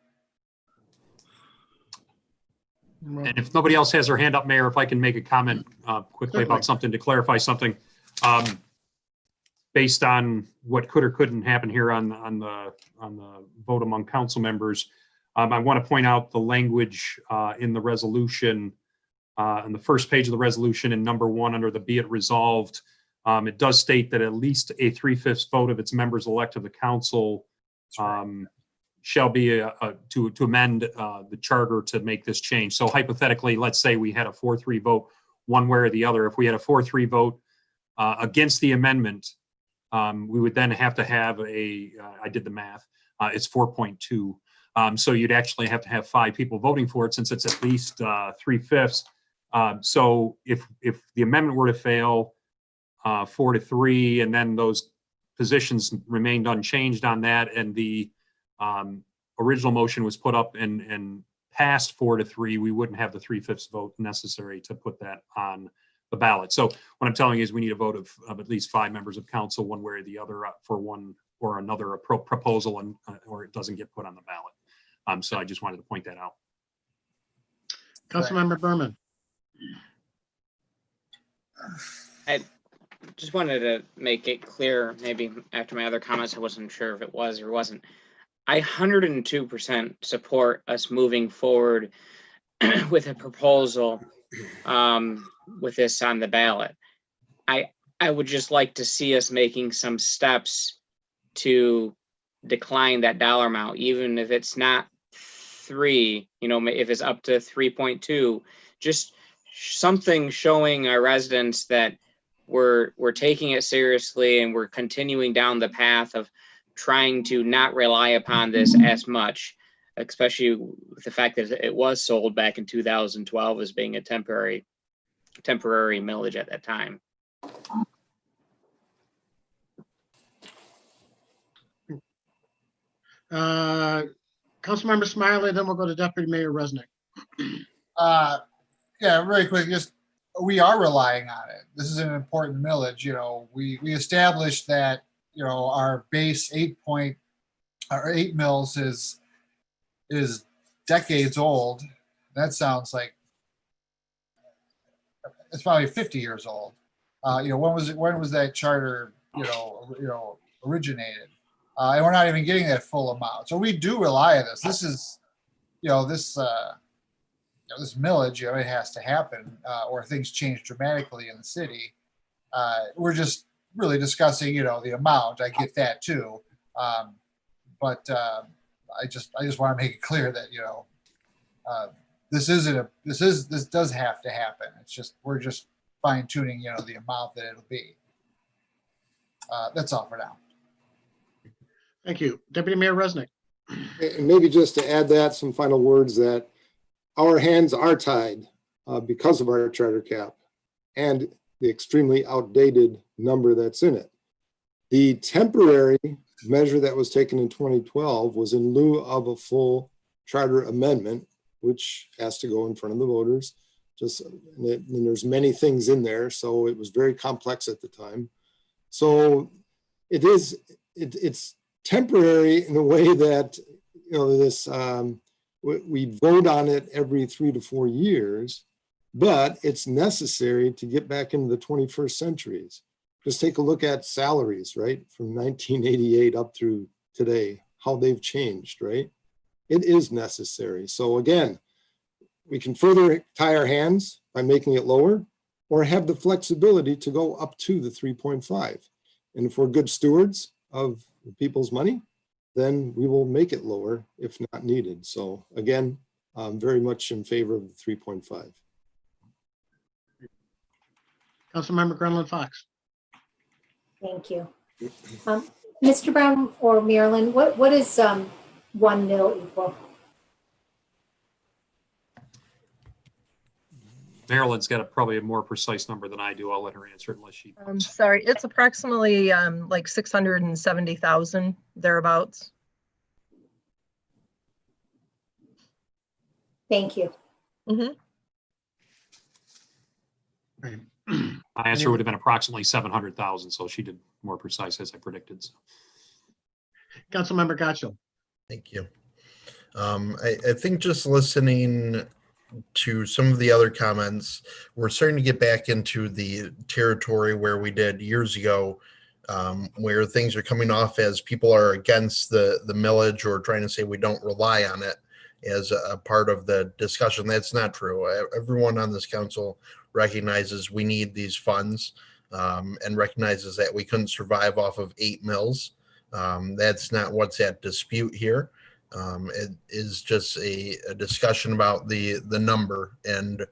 Speaker 1: And if nobody else has their hand up, Mayor, if I can make a comment quickly about something to clarify something. Based on what could or couldn't happen here on the vote among council members, I want to point out the language in the resolution, on the first page of the resolution in number 1 under the be it resolved. It does state that at least a 3/5 vote of its members elect to the council shall be to amend the charter to make this change. So hypothetically, let's say we had a 4-3 vote one way or the other. If we had a 4-3 vote against the amendment, we would then have to have I did the math, it's 4.2. So you'd actually have to have 5 people voting for it, since it's at least 3/5. So if the amendment were to fail 4-3, and then those positions remained unchanged on that, and the original motion was put up and passed 4-3, we wouldn't have the 3/5 vote necessary to put that on the ballot. So what I'm telling you is we need a vote of at least 5 members of council, one way or the other, for one or another proposal, and or it doesn't get put on the ballot. So I just wanted to point that out.
Speaker 3: Councilmember Berman.
Speaker 7: I just wanted to make it clear, maybe after my other comments, I wasn't sure if it was or wasn't. I 102% support us moving forward with a proposal with this on the ballot. I would just like to see us making some steps to decline that dollar amount, even if it's not 3, if it's up to 3.2, just something showing our residents that we're taking it seriously, and we're continuing down the path of trying to not rely upon this as much, especially with the fact that it was sold back in 2012 as being a temporary millage at that time.
Speaker 3: Councilmember Smiley, then we'll go to Deputy Mayor Resnick.
Speaker 11: Yeah, very quick. We are relying on it. This is an important millage. We established that our base 8 mills is decades old. That sounds like it's probably 50 years old. When was that charter originated? And we're not even getting that full amount. So we do rely on this. This is this millage, it has to happen, or things change dramatically in the city. We're just really discussing, the amount. I get that too, but I just want to make it clear that this does have to happen. It's just we're just fine tuning, the amount that it'll be. That's all for now.
Speaker 3: Thank you. Deputy Mayor Resnick.
Speaker 5: And maybe just to add that, some final words that our hands are tied because of our charter cap and the extremely outdated number that's in it. The temporary measure that was taken in 2012 was in lieu of a full charter amendment, which has to go in front of the voters. And there's many things in there, so it was very complex at the time. So it's temporary in a way that, you know, this we vote on it every 3 to 4 years, but it's necessary to get back into the 21st centuries. Just take a look at salaries, right? From 1988 up through today, how they've changed, right? It is necessary. So again, we can further tie our hands by making it lower or have the flexibility to go up to the 3.5. And if we're good stewards of people's money, then we will make it lower if not needed. So again, I'm very much in favor of the 3.5.
Speaker 3: Councilmember Grenlund Fox.
Speaker 10: Thank you. Mr. Brown or Marilyn, what is 1 mil equal?
Speaker 1: Marilyn's got probably a more precise number than I do. I'll let her answer it unless she.
Speaker 6: I'm sorry, it's approximately like 670,000 thereabouts.
Speaker 10: Thank you.
Speaker 6: Mm-hmm.
Speaker 3: Right.
Speaker 1: My answer would have been approximately 700,000. So she did more precise as I predicted. So.
Speaker 3: Councilmember Gotchel.
Speaker 8: Thank you. I think just listening to some of the other comments, we're starting to get back into the territory where we did years ago, where things are coming off as people are against the millage or trying to say we don't rely on it as a part of the discussion. That's not true. Everyone on this council recognizes we need these funds and recognizes that we couldn't survive off of 8 mills. That's not what's at dispute here. It is just a discussion about the number and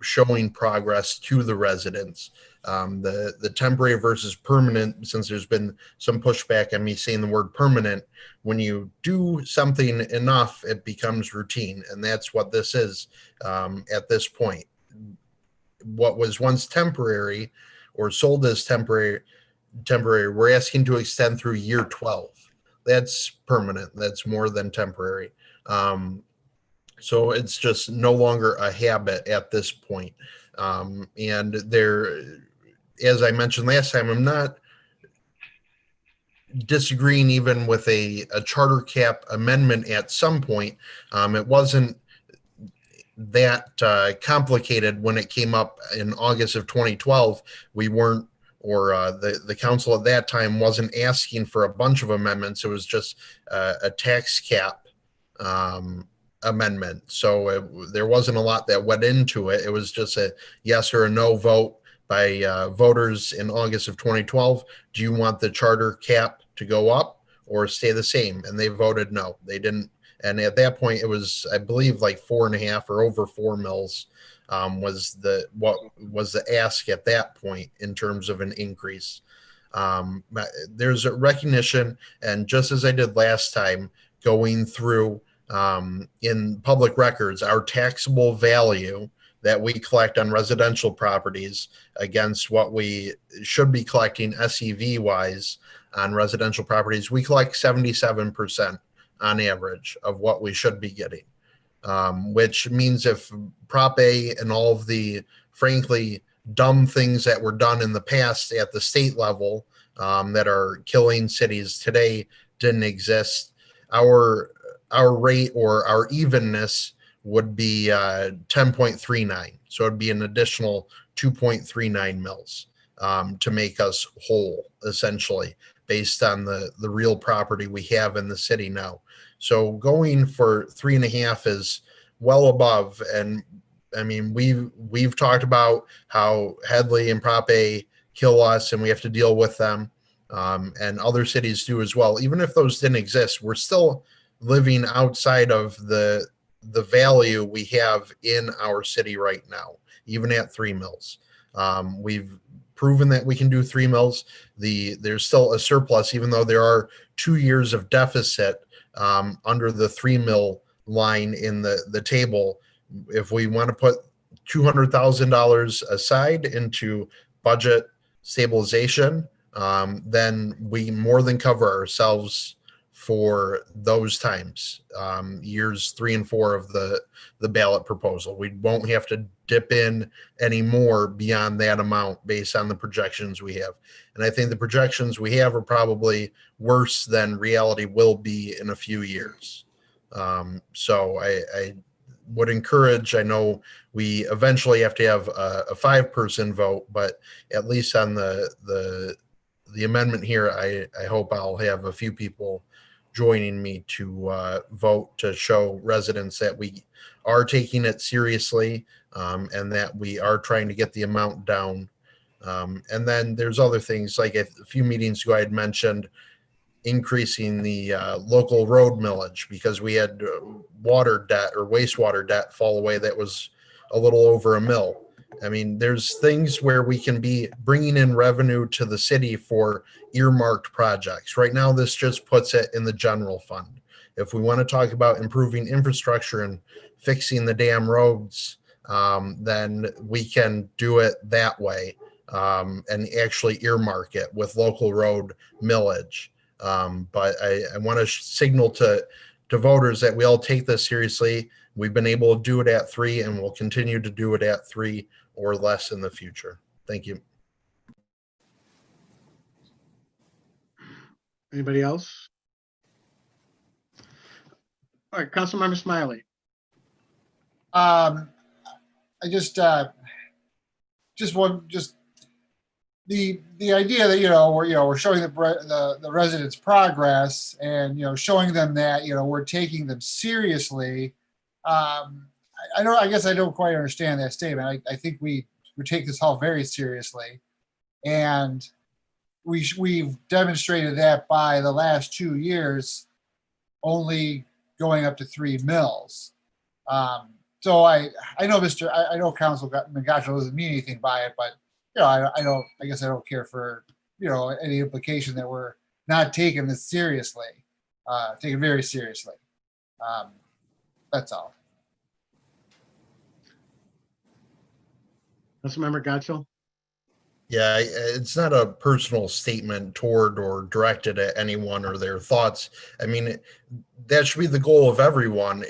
Speaker 8: showing progress to the residents. The temporary versus permanent, since there's been some pushback on me saying the word permanent, when you do something enough, it becomes routine. And that's what this is at this point. What was once temporary or sold as temporary, we're asking to extend through year 12. That's permanent. That's more than temporary. So it's just no longer a habit at this point. And there, as I mentioned last time, I'm not disagreeing even with a charter cap amendment at some point. It wasn't that complicated when it came up in August of 2012. We weren't, or the council at that time wasn't asking for a bunch of amendments. It was just a tax cap amendment. So there wasn't a lot that went into it. It was just a yes or a no vote by voters in August of 2012. Do you want the charter cap to go up or stay the same? And they voted no. They didn't. And at that point, it was, I believe, like 4.5 or over 4 mills was the ask at that point in terms of an increase. There's a recognition, and just as I did last time, going through in public records, our taxable value that we collect on residential properties against what we should be collecting SEV wise on residential properties, we collect 77% on average of what we should be getting, which means if Prop A and all of the frankly dumb things that were done in the past at the state level that are killing cities today didn't exist, our rate or our evenness would be 10.39. So it'd be an additional 2.39 mils to make us whole, essentially, based on the real property we have in the city now. So going for 3.5 is well above. And I mean, we've talked about how Headley and Prop A kill us and we have to deal with them. And other cities do as well. Even if those didn't exist, we're still living outside of the value we have in our city right now, even at 3 mills. We've proven that we can do 3 mills. There's still a surplus, even though there are 2 years of deficit under the 3 mill line in the table. If we want to put $200,000 aside into budget stabilization, then we more than cover ourselves for those times, years 3 and 4 of the ballot proposal. We won't have to dip in any more beyond that amount based on the projections we have. And I think the projections we have are probably worse than reality will be in a few years. So I would encourage, I know we eventually have to have a 5-person vote, but at least on the amendment here, I hope I'll have a few people joining me to vote to show residents that we are taking it seriously, and that we are trying to get the amount down. And then there's other things, like a few meetings ago I had mentioned increasing the local road millage, because we had water debt or wastewater debt fall away that was a little over $1 million. I mean, there's things where we can be bringing in revenue to the city for earmarked projects. Right now, this just puts it in the general fund. If we want to talk about improving infrastructure and fixing the damn roads, then we can do it that way, and actually earmark it with local road millage. But I want to signal to voters that we all take this seriously. We've been able to do it at 3, and we'll continue to do it at 3 or less in the future. Thank you.
Speaker 3: Anybody else? All right, Councilmember Smiley.
Speaker 11: I just the idea that we're showing the residents progress, and showing them that we're taking them seriously. I guess I don't quite understand that statement. I think we take this all very seriously, and we've demonstrated that by the last 2 years only going up to 3 mills. So I know I know Councilman Gotcha doesn't mean anything by it, but I guess I don't care for any implication that we're not taking this seriously, taken very seriously. That's all.
Speaker 3: Councilmember Gotcha.
Speaker 8: Yeah, it's not a personal statement toward or directed at anyone or their thoughts. I mean, that should be the goal of everyone.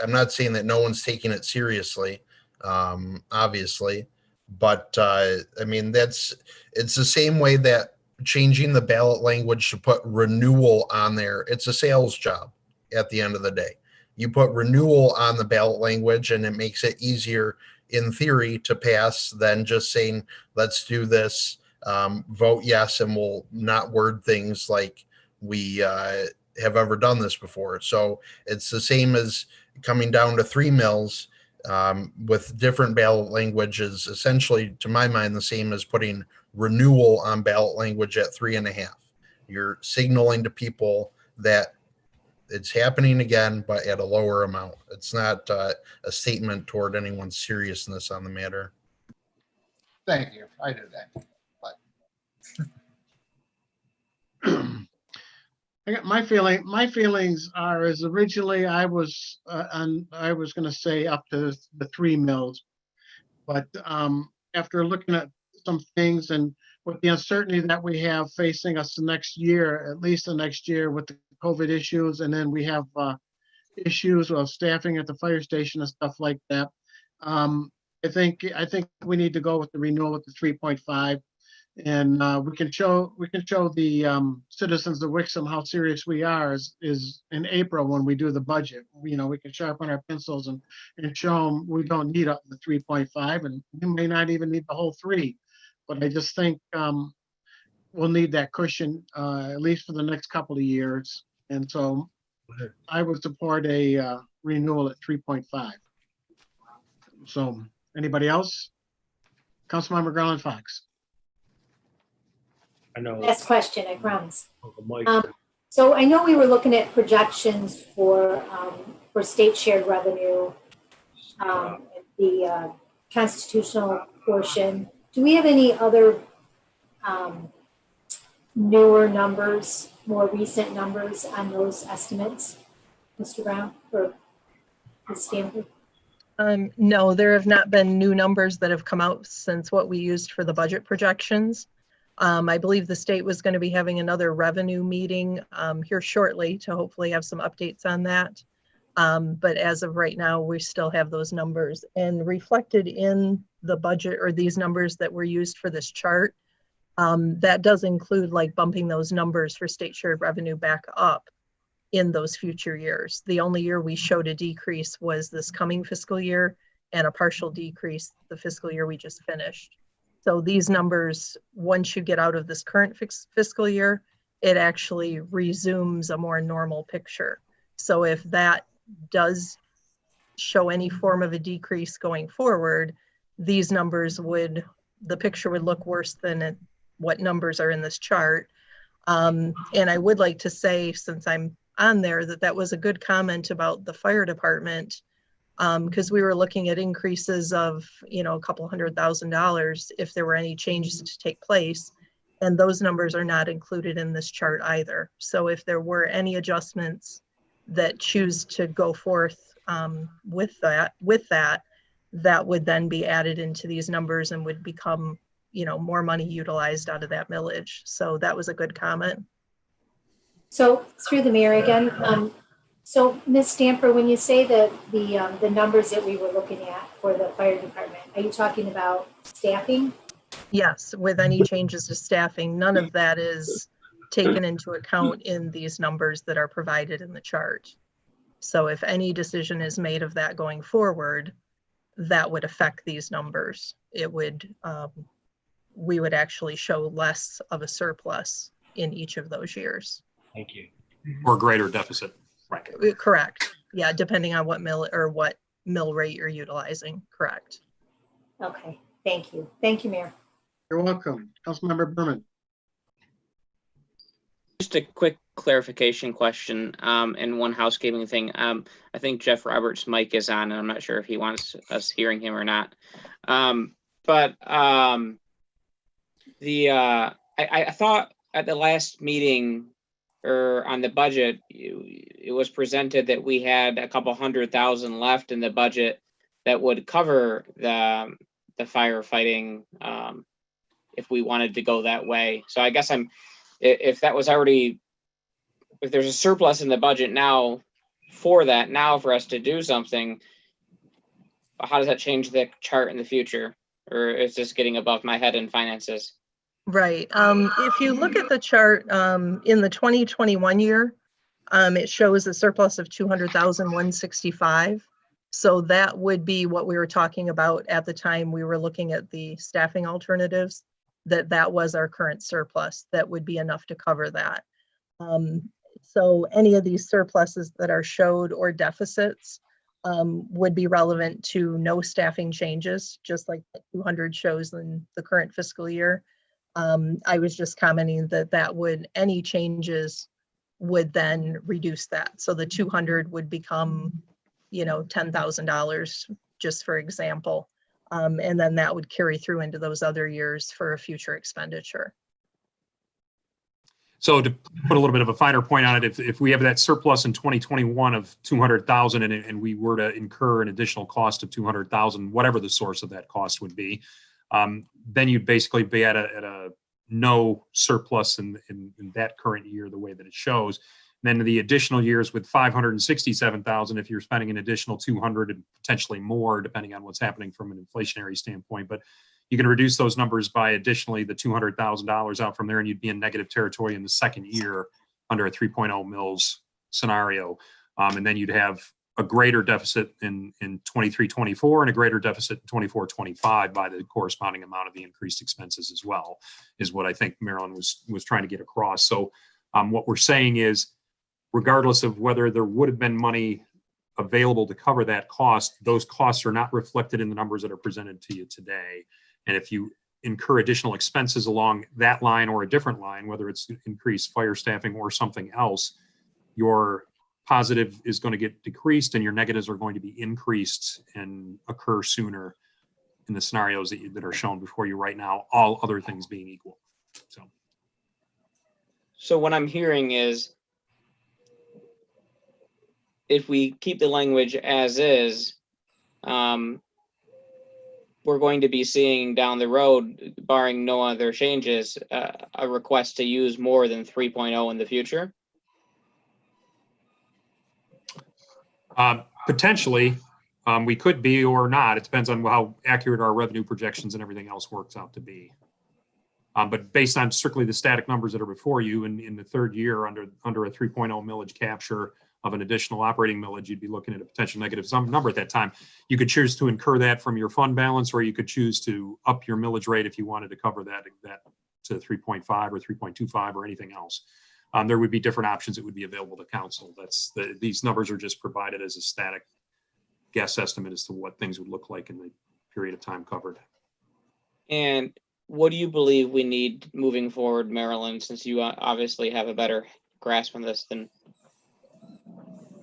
Speaker 8: I'm not saying that no one's taking it seriously, obviously, but I mean, it's the same way that changing the ballot language to put renewal on there. It's a sales job at the end of the day. You put renewal on the ballot language, and it makes it easier in theory to pass than just saying, let's do this, vote yes, and we'll not word things like we have ever done this before. So it's the same as coming down to 3 mills with different ballot languages, essentially, to my mind, the same as putting renewal on ballot language at 3.5. You're signaling to people that it's happening again, but at a lower amount. It's not a statement toward anyone's seriousness on the matter.
Speaker 11: Thank you. I did that.
Speaker 3: I got my feelings are, as originally I was going to say up to the 3 mills, but after looking at some things and with the uncertainty that we have facing us the next year, at least the next year with the COVID issues, and then we have issues of staffing at the fire station and stuff like that. I think we need to go with the renewal with the 3.5, and we can show the citizens of Wixom how serious we are is in April when we do the budget. We can sharpen our pencils and show them we don't need up the 3.5, and we may not even need the whole 3. But I just think we'll need that cushion at least for the next couple of years. And so I would support a renewal at 3.5. So anybody else? Councilmember Garland Fox.
Speaker 12: I know.
Speaker 10: Last question, I promise.
Speaker 12: Uncle Mike.
Speaker 10: So I know we were looking at projections for state shared revenue, the constitutional portion. Do we have any other newer numbers, more recent numbers on those estimates, Mr. Brown or Ms. Stanford?
Speaker 6: No, there have not been new numbers that have come out since what we used for the budget projections. I believe the state was going to be having another revenue meeting here shortly to hopefully have some updates on that. But as of right now, we still have those numbers, and reflected in the budget or these numbers that were used for this chart. That does include like bumping those numbers for state shared revenue back up in those future years. The only year we showed a decrease was this coming fiscal year, and a partial decrease the fiscal year we just finished. So these numbers, once you get out of this current fiscal year, it actually resumes a more normal picture. So if that does show any form of a decrease going forward, these numbers would, the picture would look worse than what numbers are in this chart. And I would like to say, since I'm on there, that was a good comment about the fire department, because we were looking at increases of, you know, a couple $100,000 if there were any changes to take place. And those numbers are not included in this chart either. So if there were any adjustments that choose to go forth with that would then be added into these numbers and would become, you know, more money utilized out of that millage. So that was a good comment.
Speaker 10: So through the mayor again, so Ms. Stamper, when you say that the numbers that we were looking at for the fire department, are you talking about staffing?
Speaker 6: Yes, with any changes to staffing, none of that is taken into account in these numbers that are provided in the chart. So if any decision is made of that going forward, that would affect these numbers. It would, we would actually show less of a surplus in each of those years.
Speaker 12: Thank you.
Speaker 1: Or greater deficit, right?
Speaker 6: Correct. Yeah, depending on what mill rate you're utilizing. Correct.
Speaker 10: Okay, thank you. Thank you, Mayor.
Speaker 3: You're welcome. Councilmember Berman.
Speaker 7: Just a quick clarification question and one housekeeping thing. I think Jeff Roberts' mic is on, and I'm not sure if he wants us hearing him or not. I thought at the last meeting or on the budget, it was presented that we had a couple $100,000 left in the budget that would cover the firefighting if we wanted to go that way. So I guess if that was already, if there's a surplus in the budget now for that, now for us to do something, how does that change the chart in the future? Or is this getting above my head in finances?
Speaker 6: Right. If you look at the chart in the 2021 year, it shows a surplus of 200,165. So that would be what we were talking about at the time we were looking at the staffing alternatives, that was our current surplus. That would be enough to cover that. So any of these surpluses that are showed or deficits would be relevant to no staffing changes, just like the 200 shows in the current fiscal year. I was just commenting that would, any changes would then reduce that. So the 200 would become, you know, $10,000, just for example. And then that would carry through into those other years for a future expenditure.
Speaker 1: So to put a little bit of a finer point on it, if we have that surplus in 2021 of 200,000 and we were to incur an additional cost of 200,000, whatever the source of that cost would be, then you'd basically be at a no surplus in that current year, the way that it shows. And then the additional years with 567,000, if you're spending an additional 200 and potentially more, depending on what's happening from an inflationary standpoint, but you can reduce those numbers by additionally the $200,000 out from there, and you'd be in negative territory in the second year under a 3.0 mils scenario. And then you'd have a greater deficit in 23-24 and a greater deficit in 24-25 by the corresponding amount of the increased expenses as well, is what I think Marilyn was trying to get across. So what we're saying is, regardless of whether there would have been money available to cover that cost, those costs are not reflected in the numbers that are presented to you today. And if you incur additional expenses along that line or a different line, whether it's increased fire staffing or something else, your positive is going to get decreased and your negatives are going to be increased and occur sooner in the scenarios that are shown before you right now, all other things being equal.
Speaker 7: So what I'm hearing is, if we keep the language as is, we're going to be seeing down the road, barring no other changes, a request to use more than 3.0 in the future.
Speaker 1: Potentially, we could be or not. It depends on how accurate our revenue projections and everything else works out to be. But based on strictly the static numbers that are before you, in the third year under a 3.0 millage capture of an additional operating millage, you'd be looking at a potential negative number at that time. You could choose to incur that from your fund balance, or you could choose to up your millage rate if you wanted to cover that to 3.5 or 3.25 or anything else. There would be different options that would be available to council. These numbers are just provided as a static guess estimate as to what things would look like in the period of time covered.
Speaker 7: And what do you believe we need moving forward, Marilyn, since you obviously have a better grasp on this than?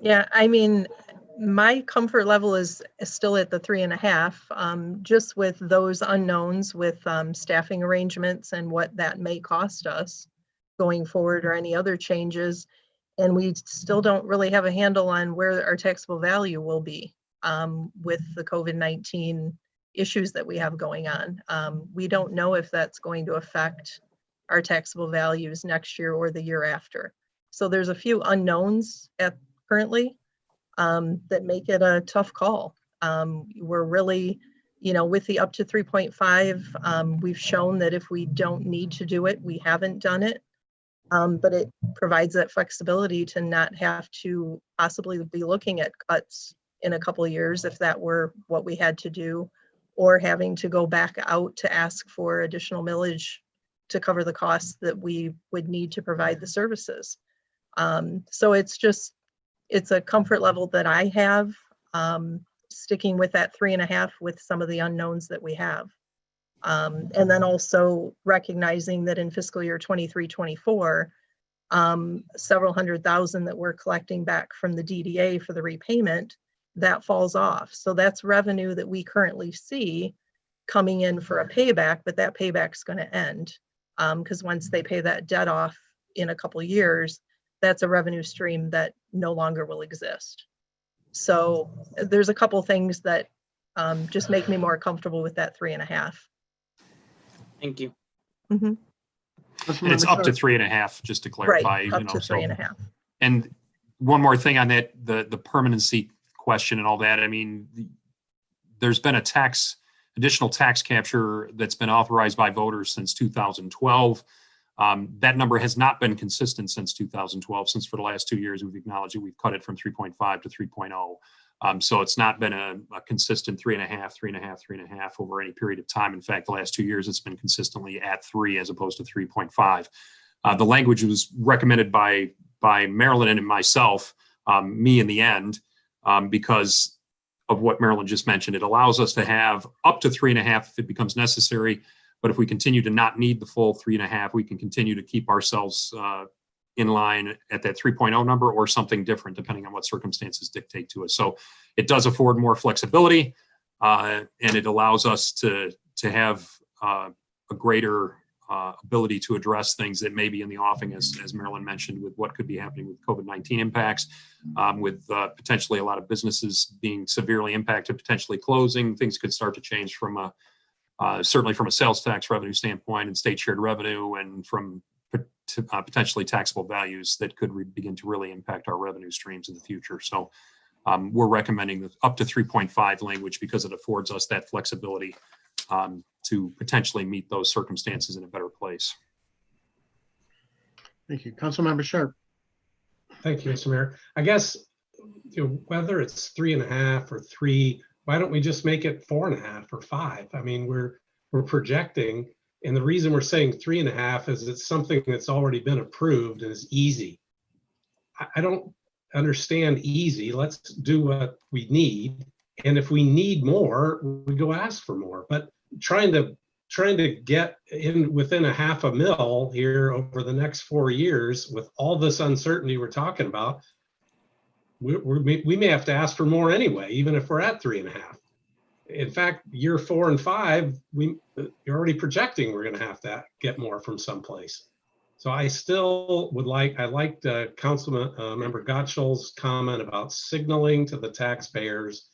Speaker 6: Yeah, I mean, my comfort level is still at the 3.5, just with those unknowns with staffing arrangements and what that may cost us going forward, or any other changes. And we still don't really have a handle on where our taxable value will be with the COVID-19 issues that we have going on. We don't know if that's going to affect our taxable values next year or the year after. So there's a few unknowns currently that make it a tough call. We're really, with the up to 3.5, we've shown that if we don't need to do it, we haven't done it. But it provides that flexibility to not have to possibly be looking at cuts in a couple of years if that were what we had to do, or having to go back out to ask for additional millage to cover the costs that we would need to provide the services. So it's a comfort level that I have, sticking with that 3.5 with some of the unknowns that we have. And then also recognizing that in fiscal year 23-24, several $100,000 that we're collecting back from the DDA for the repayment, that falls off. So that's revenue that we currently see coming in for a payback, but that payback's going to end because once they pay that debt off in a couple of years, that's a revenue stream that no longer will exist. So there's a couple things that just make me more comfortable with that 3.5.
Speaker 7: Thank you.
Speaker 6: Mm-hmm.
Speaker 1: And it's up to 3.5, just to clarify.
Speaker 6: Right, up to 3.5.
Speaker 1: And one more thing on that, the permanency question and all that. I mean, there's been additional tax capture that's been authorized by voters since 2012. That number has not been consistent since 2012. Since for the last 2 years, we've acknowledged that we've cut it from 3.5 to 3.0. So it's not been a consistent 3.5 over any period of time. In fact, the last 2 years, it's been consistently at 3 as opposed to 3.5. The language was recommended by Marilyn and myself, me in the end, because of what Marilyn just mentioned. It allows us to have up to 3.5 if it becomes necessary. But if we continue to not need the full 3.5, we can continue to keep ourselves in line at that 3.0 number or something different, depending on what circumstances dictate to us. So it does afford more flexibility, and it allows us to have a greater ability to address things that may be in the offing, as Marilyn mentioned, with what could be happening with COVID-19 impacts, with potentially a lot of businesses being severely impacted, potentially closing. Things could start to change from certainly from a sales tax revenue standpoint and state shared revenue, and from potentially taxable values that could begin to really impact our revenue streams in the future. So we're recommending the up to 3.5 language because it affords us that flexibility to potentially meet those circumstances in a better place.
Speaker 3: Thank you. Councilmember Sharp.
Speaker 4: Thank you, Mr. Mayor. I guess whether it's 3.5 or 3, why don't we just make it 4.5 or 5? I mean, we're projecting, and the reason we're saying 3.5 is it's something that's already been approved and is easy. I don't understand easy. Let's do what we need, and if we need more, we go ask for more. But trying to get in within a $500,000 here over the next 4 years with all this uncertainty we're talking about, we may have to ask for more anyway, even if we're at 3.5. In fact, year 4 and 5, you're already projecting we're going to have to get more from someplace. So I still would I liked Councilman Member Gottschall's comment about signaling to the taxpayers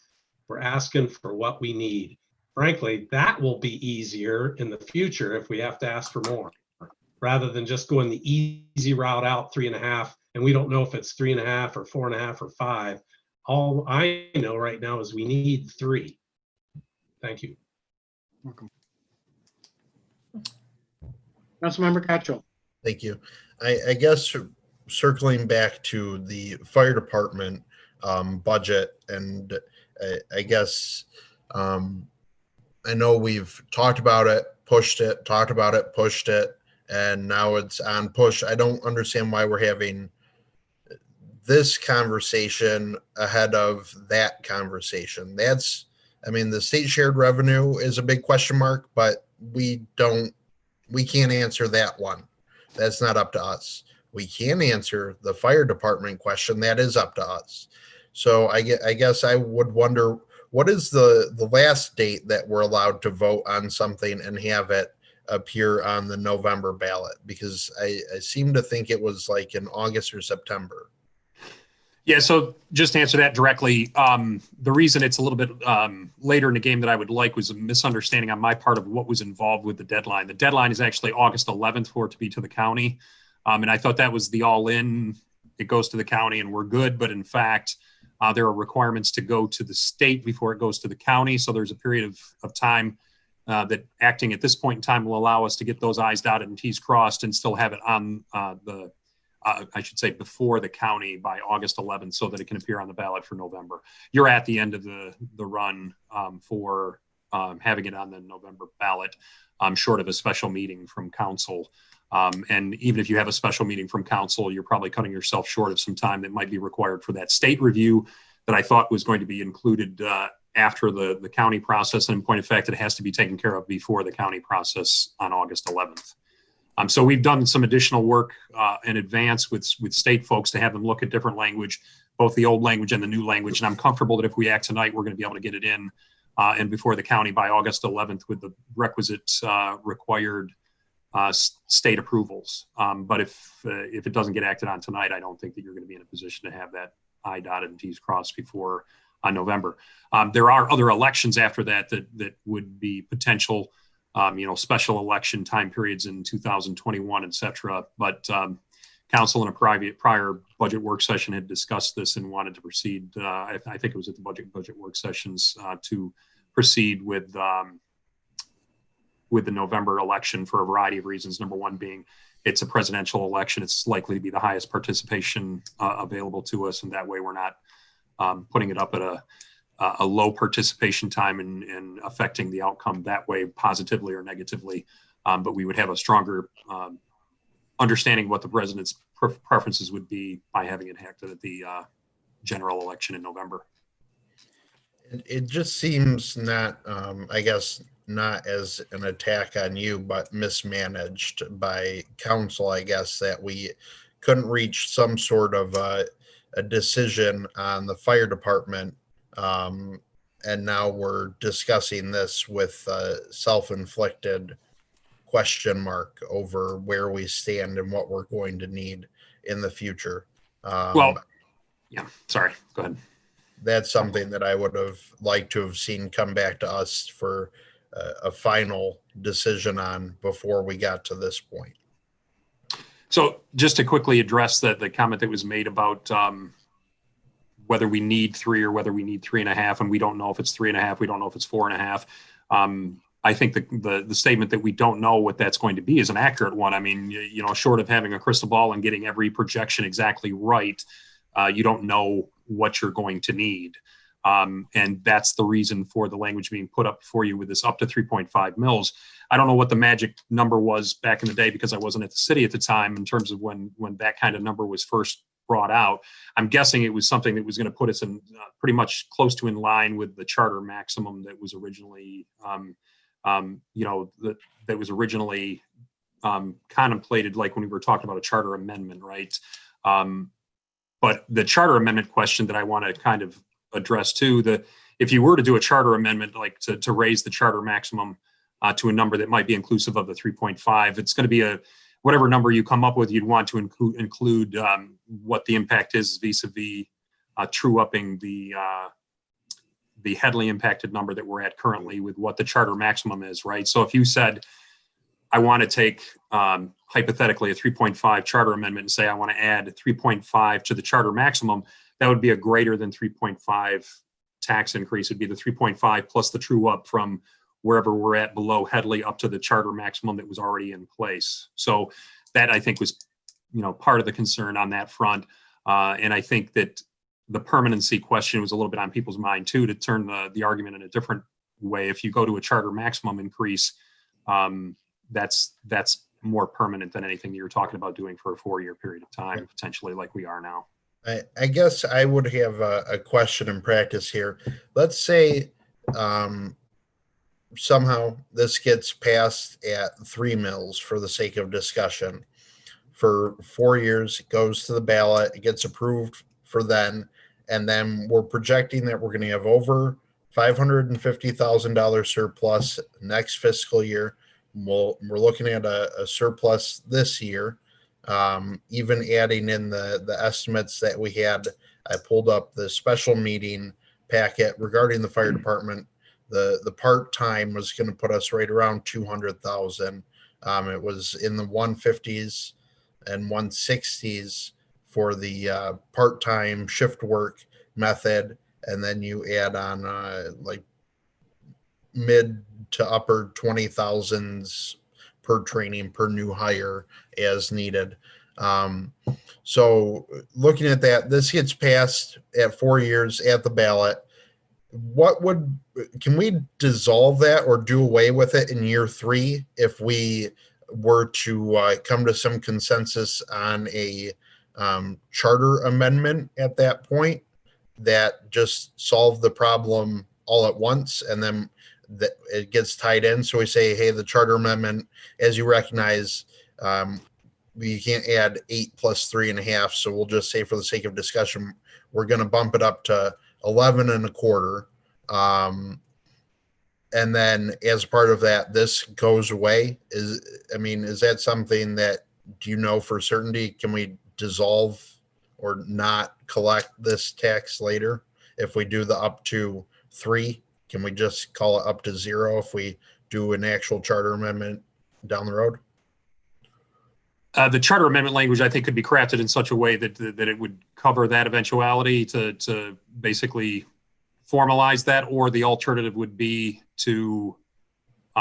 Speaker 4: we're asking for what we need. Frankly, that will be easier in the future if we have to ask for more, rather than just going the easy route out 3.5, and we don't know if it's 3.5 or 4.5 or 5. All I know right now is we need 3. Thank you.
Speaker 3: Welcome. Councilmember Cottrell.
Speaker 8: Thank you. I guess circling back to the fire department budget, and I guess I know we've talked about it, pushed it, talked about it, pushed it, and now it's on push. I don't understand why we're having this conversation ahead of that conversation. I mean, the state shared revenue is a big question mark, but we can't answer that one. That's not up to us. We can answer the fire department question. That is up to us. So I guess I would wonder, what is the last date that we're allowed to vote on something and have it appear on the November ballot? Because I seem to think it was like in August or September.
Speaker 1: Yeah, so just to answer that directly, the reason it's a little bit later in the game that I would like was a misunderstanding on my part of what was involved with the deadline. The deadline is actually August 11th for it to be to the county. And I thought that was the all-in, it goes to the county and we're good. But in fact, there are requirements to go to the state before it goes to the county. So there's a period of time that acting at this point in time will allow us to get those I's dotted and T's crossed and still have it on I should say before the county by August 11th so that it can appear on the ballot for November. You're at the end of the run for having it on the November ballot, short of a special meeting from council. And even if you have a special meeting from council, you're probably cutting yourself short of some time that might be required for that state review that I thought was going to be included after the county process. And in point of fact, it has to be taken care of before the county process on August 11th. So we've done some additional work in advance with state folks to have them look at different language, both the old language and the new language. And I'm comfortable that if we act tonight, we're going to be able to get it in and before the county by August 11th with the requisite required state approvals. But if it doesn't get acted on tonight, I don't think that you're going to be in a position to have that I dotted and T's crossed before on November. There are other elections after that would be potential special election time periods in 2021, et cetera. But council in a prior budget work session had discussed this and wanted to proceed. I think it was at the budget work sessions to proceed with the November election for a variety of reasons. Number one being it's a presidential election. It's likely to be the highest participation available to us. And that way we're not putting it up at a low participation time and affecting the outcome that way positively or negatively. But we would have a stronger understanding what the president's preferences would be by having it acted at the general election in November.
Speaker 8: It just seems not, I guess, not as an attack on you, but mismanaged by council, I guess, that we couldn't reach some sort of a decision on the fire department. And now we're discussing this with self-inflicted question mark over where we stand and what we're going to need in the future.
Speaker 1: Sorry, go ahead.
Speaker 8: That's something that I would have liked to have seen come back to us for a final decision on before we got to this point.
Speaker 1: So just to quickly address the comment that was made about whether we need 3 or whether we need 3.5, and we don't know if it's 3.5, we don't know if it's 4.5. I think the statement that we don't know what that's going to be is an accurate one. I mean, short of having a crystal ball and getting every projection exactly right, you don't know what you're going to need. And that's the reason for the language being put up for you with this up to 3.5 mils. I don't know what the magic number was back in the day because I wasn't at the city at the time in terms of when that kind of number was first brought out. I'm guessing it was something that was going to put us in pretty much close to in line with the charter maximum that was originally, that was originally contemplated, like when we were talking about a charter amendment, right? But the charter amendment question that I want to kind of address too, if you were to do a charter amendment, like to raise the charter maximum to a number that might be inclusive of the 3.5, it's going to be whatever number you come up with, you'd want to include what the impact is vis-a-vis true upping the heavily impacted number that we're at currently with what the charter maximum is, right? So if you said, I want to take hypothetically a 3.5 charter amendment and say I want to add 3.5 to the charter maximum, that would be a greater than 3.5 tax increase. It'd be the 3.5 plus the true up from wherever we're at below Headley up to the charter maximum that was already in place. So that, I think, was, part of the concern on that front. And I think that the permanency question was a little bit on people's mind too, to turn the argument in a different way. If you go to a charter maximum increase, that's more permanent than anything you're talking about doing for a 4-year period of time, potentially, like we are now.
Speaker 8: I guess I would have a question in practice here. Let's say somehow this gets passed at 3 mills for the sake of discussion. For 4 years, it goes to the ballot, it gets approved for then, and then we're projecting that we're going to have over $550,000 surplus next fiscal year. We're looking at a surplus this year. Even adding in the estimates that we had, I pulled up the special meeting packet regarding the fire department. The part-time was going to put us right around 200,000. It was in the 150s and 160s for the part-time shift work method, and then you add on like mid to upper 20,000s per training per new hire as needed. So looking at that, this gets passed at 4 years at the ballot. Can we dissolve that or do away with it in year 3 if we were to come to some consensus on a charter amendment at that point that just solved the problem all at once, and then that it gets tied in? So we say, hey, the charter amendment, as you recognize, we can't add 8 plus 3.5. So we'll just say, for the sake of discussion, we're going to bump it up to 11.25. And then as part of that, this goes away. Is that something that, do you know for certainty, can we dissolve or not collect this tax later? If we do the up to 3, can we just call it up to 0 if we do an actual charter amendment down the road?
Speaker 1: The charter amendment language, I think, could be crafted in such a way that it would cover that eventuality to basically formalize that, or the alternative would be to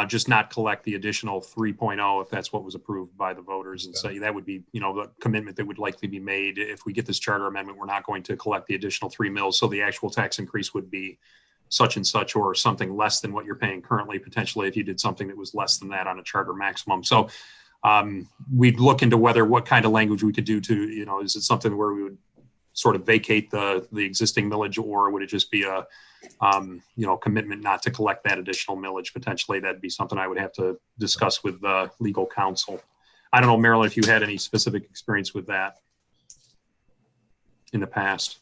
Speaker 1: just not collect the additional 3.0 if that's what was approved by the voters, and say that would be, the commitment that would likely be made. If we get this charter amendment, we're not going to collect the additional 3 mills, so the actual tax increase would be such and such, or something less than what you're paying currently, potentially, if you did something that was less than that on a charter maximum. So we'd look into what kind of language we could do to, is it something where we would sort of vacate the existing millage, or would it just be a commitment not to collect that additional millage? Potentially, that'd be something I would have to discuss with the legal counsel. I don't know, Marilyn, if you had any specific experience with that in the past.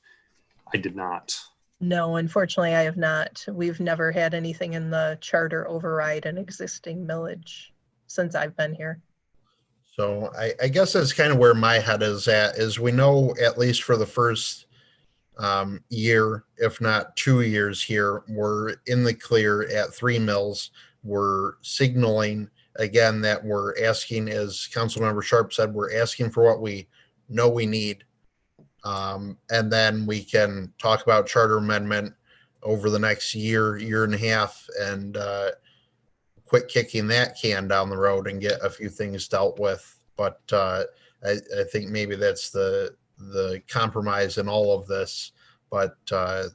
Speaker 1: I did not.
Speaker 6: No, unfortunately, I have not. We've never had anything in the charter override an existing millage since I've been here.
Speaker 8: So I guess that's kind of where my head is at, is we know, at least for the first year, if not 2 years here, we're in the clear at 3 mills. We're signaling again that we're asking, as Councilmember Sharp said, we're asking for what we know we need. And then we can talk about charter amendment over the next year and a half, and quit kicking that can down the road and get a few things dealt with. But I think maybe that's the compromise in all of this. But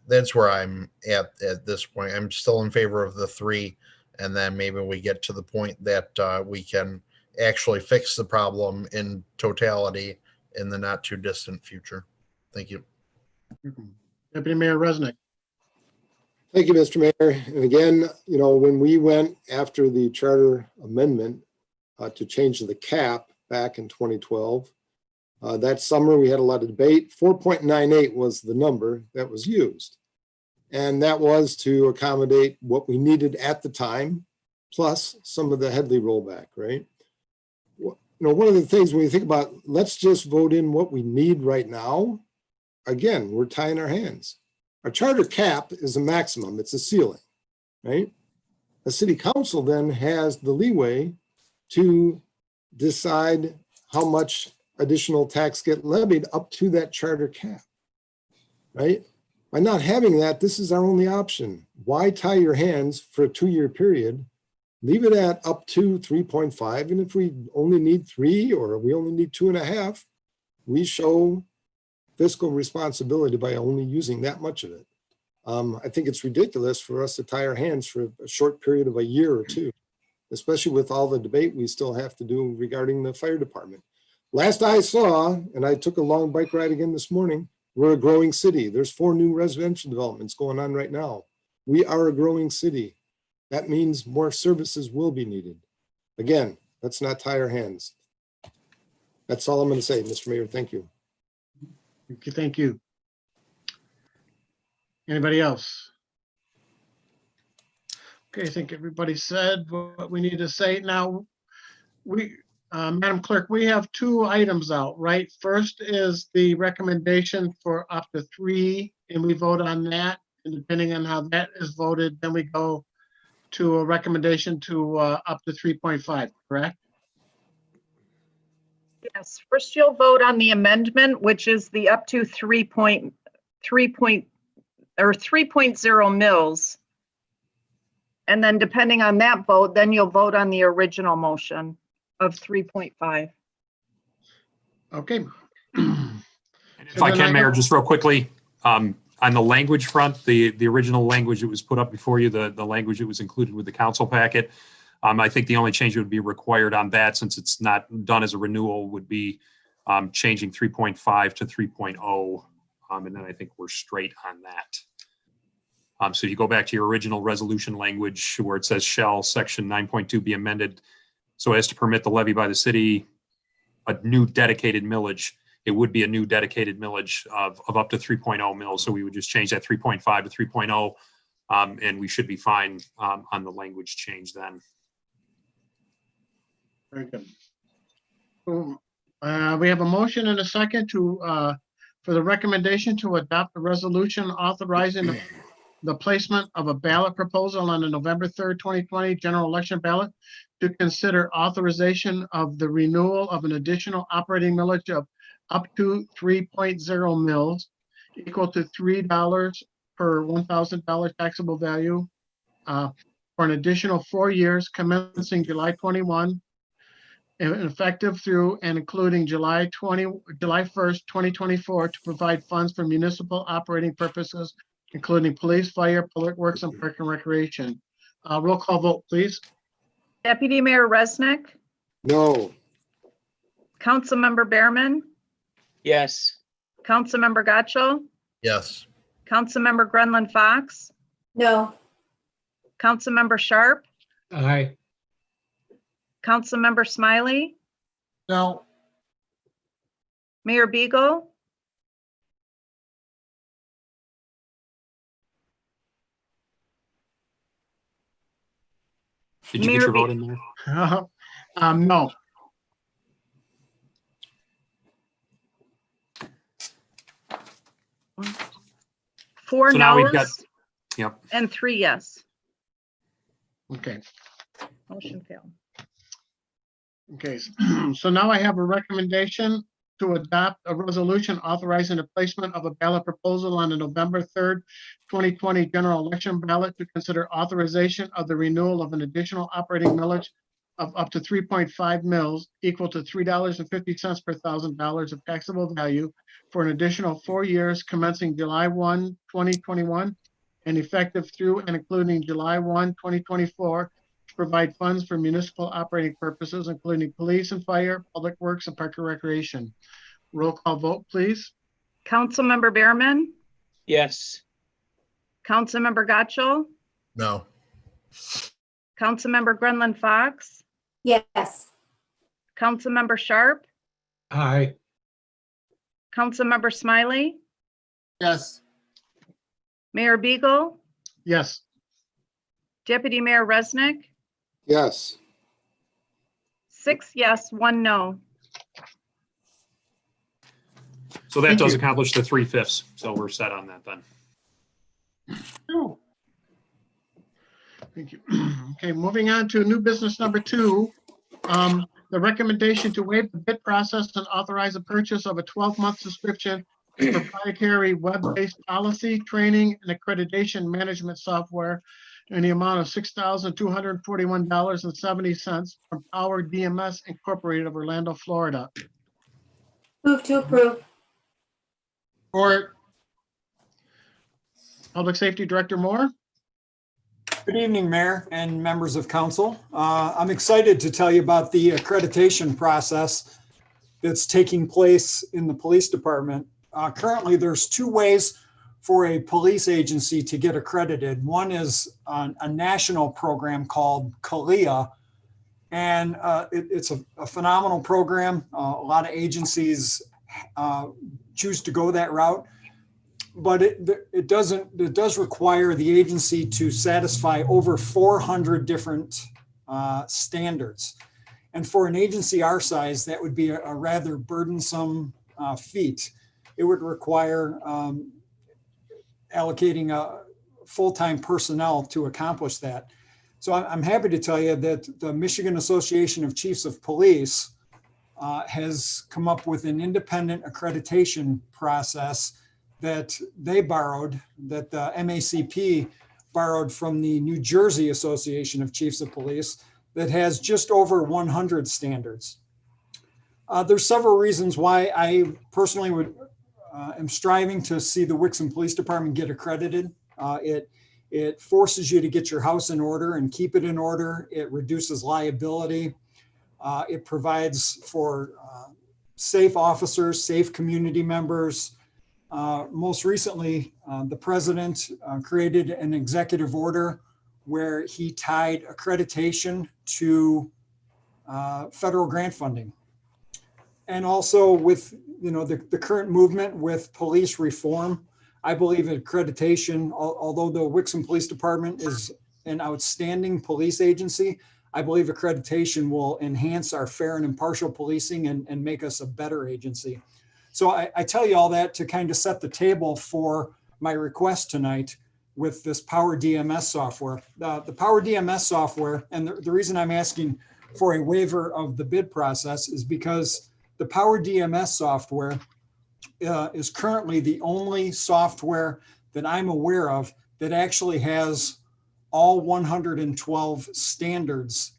Speaker 8: that's where I'm at this point. I'm still in favor of the 3, and then maybe we get to the point that we can actually fix the problem in totality in the not too distant future. Thank you.
Speaker 3: Deputy Mayor Resnick.
Speaker 5: Thank you, Mr. Mayor. And again, when we went after the charter amendment to change the cap back in 2012, that summer we had a lot of debate. 4.98 was the number that was used. And that was to accommodate what we needed at the time, plus some of the Headley rollback, right? One of the things when you think about, let's just vote in what we need right now. Again, we're tying our hands. Our charter cap is a maximum, it's a ceiling, right? The city council then has the leeway to decide how much additional tax get levied up to that charter cap, right? By not having that, this is our only option. Why tie your hands for a 2-year period? Leave it at up to 3.5. And if we only need 3 or we only need 2.5, we show fiscal responsibility by only using that much of it. I think it's ridiculous for us to tie our hands for a short period of a year or 2, especially with all the debate we still have to do regarding the fire department. Last I saw, and I took a long bike ride again this morning, we're a growing city. There's 4 new residential developments going on right now. We are a growing city. That means more services will be needed. Again, let's not tie our hands. That's all I'm going to say, Mr. Mayor. Thank you.
Speaker 3: Thank you. Anybody else? Okay, I think everybody said what we need to say. Now, Madam Clerk, we have 2 items out, right? First is the recommendation for up to 3, and we vote on that. And depending on how that is voted, then we go to a recommendation to up to 3.5, correct?
Speaker 6: Yes, first you'll vote on the amendment, which is the up to 3.0 mils. And then depending on that vote, then you'll vote on the original motion of 3.5.
Speaker 3: Okay.
Speaker 1: If I can, Mayor, just real quickly, on the language front, the original language that was put up before you, the language that was included with the council packet, I think the only change that would be required on that, since it's not done as a renewal, would be changing 3.5 to 3.0. And then I think we're straight on that. So you go back to your original resolution language where it says shall section 9.2 be amended so as to permit the levy by the city, a new dedicated millage. It would be a new dedicated millage of up to 3.0 mils. So we would just change that 3.5 to 3.0, and we should be fine on the language change then.
Speaker 3: Very good. We have a motion and a second for the recommendation to adopt a resolution authorizing the placement of a ballot proposal on the November 3rd, 2020 general election ballot to consider authorization of the renewal of an additional operating millage of up to 3.0 mils equal to $3 per $1,000 taxable value for an additional 4 years commencing July 21 and effective through and including July 1st, 2024 to provide funds for municipal operating purposes, including police, fire, public works, and park and recreation. Roll call vote, please.
Speaker 6: Deputy Mayor Resnick,
Speaker 5: No.
Speaker 6: Councilmember Behrman,
Speaker 7: Yes.
Speaker 6: Councilmember Gotchall,
Speaker 8: Yes.
Speaker 6: Councilmember Grenlund Fox,
Speaker 10: No,
Speaker 6: Councilmember Sharp,
Speaker 4: Aye.
Speaker 6: Councilmember Smiley,
Speaker 11: No,
Speaker 6: Mayor Beagle,
Speaker 1: Did you get your vote in there?
Speaker 3: No.
Speaker 6: Four
Speaker 1: So now we've got,
Speaker 6: noes
Speaker 1: yep.
Speaker 6: and 3 yes.
Speaker 3: Okay.
Speaker 6: Motion failed.
Speaker 3: Okay, so now I have a recommendation to adopt a resolution authorizing the placement of a ballot proposal on the November 3rd, 2020 general election ballot to consider authorization of the renewal of an additional operating millage of up to 3.5 mils equal to $3.50 per $1,000 of taxable value for an additional 4 years commencing July 1, 2021 and effective through and including July 1, 2024 to provide funds for municipal operating purposes, including police and fire, public works, and park and recreation. Roll call vote, please.
Speaker 6: Councilmember Behrman,
Speaker 7: Yes.
Speaker 6: Councilmember Gotchall,
Speaker 8: No.
Speaker 6: Councilmember Grenlund Fox,
Speaker 10: yes,
Speaker 6: Councilmember Sharp,
Speaker 4: Aye.
Speaker 6: Councilmember Smiley,
Speaker 11: yes,
Speaker 6: Mayor Beagle,
Speaker 3: Yes.
Speaker 6: Deputy Mayor Resnick,
Speaker 5: Yes.
Speaker 6: 6 yes, 1 no.
Speaker 1: So that
Speaker 3: Thank
Speaker 1: does
Speaker 3: you.
Speaker 1: accomplish the 3/5. So we're set on that then.
Speaker 3: Thank you. Okay, moving on to new business number 2. The recommendation to waive the bid process and authorize the purchase of a 12-month subscription to proprietary web-based policy, training, and accreditation management software in the amount of $6,241.70 from Power DMS Incorporated of Orlando, Florida.
Speaker 10: Move to approve.
Speaker 11: Or,
Speaker 3: Public Safety Director Moore?
Speaker 12: Good evening, Mayor and members of council. I'm excited to tell you about the accreditation process that's taking place in the police department. Currently, there's 2 ways for a police agency to get accredited. One is a national program called CALIA, and it's a phenomenal program. A lot of agencies choose to go that route. But it does require the agency to satisfy over 400 different standards. And for an agency our size, that would be a rather burdensome feat. It would require allocating full-time personnel to accomplish that. So I'm happy to tell you that the Michigan Association of Chiefs of Police has come up with an independent accreditation process that they borrowed, that the MACP borrowed from the New Jersey Association of Chiefs of Police, that has just over 100 standards. There's several reasons why I personally am striving to see the Wixom Police Department get accredited. It forces you to get your house in order and keep it in order. It reduces liability. It provides for safe officers, safe community members. Most recently, the president created an executive order where he tied accreditation to federal grant funding. And also with the current movement with police reform, I believe accreditation, although the Wixom Police Department is an outstanding police agency, I believe accreditation will enhance our fair and impartial policing and make us a better agency. So I tell you all that to kind of set the table for my request tonight with this Power DMS software. The Power DMS software, and the reason I'm asking for a waiver of the bid process is because the Power DMS software is currently the only software that I'm aware of that actually has all 112 standards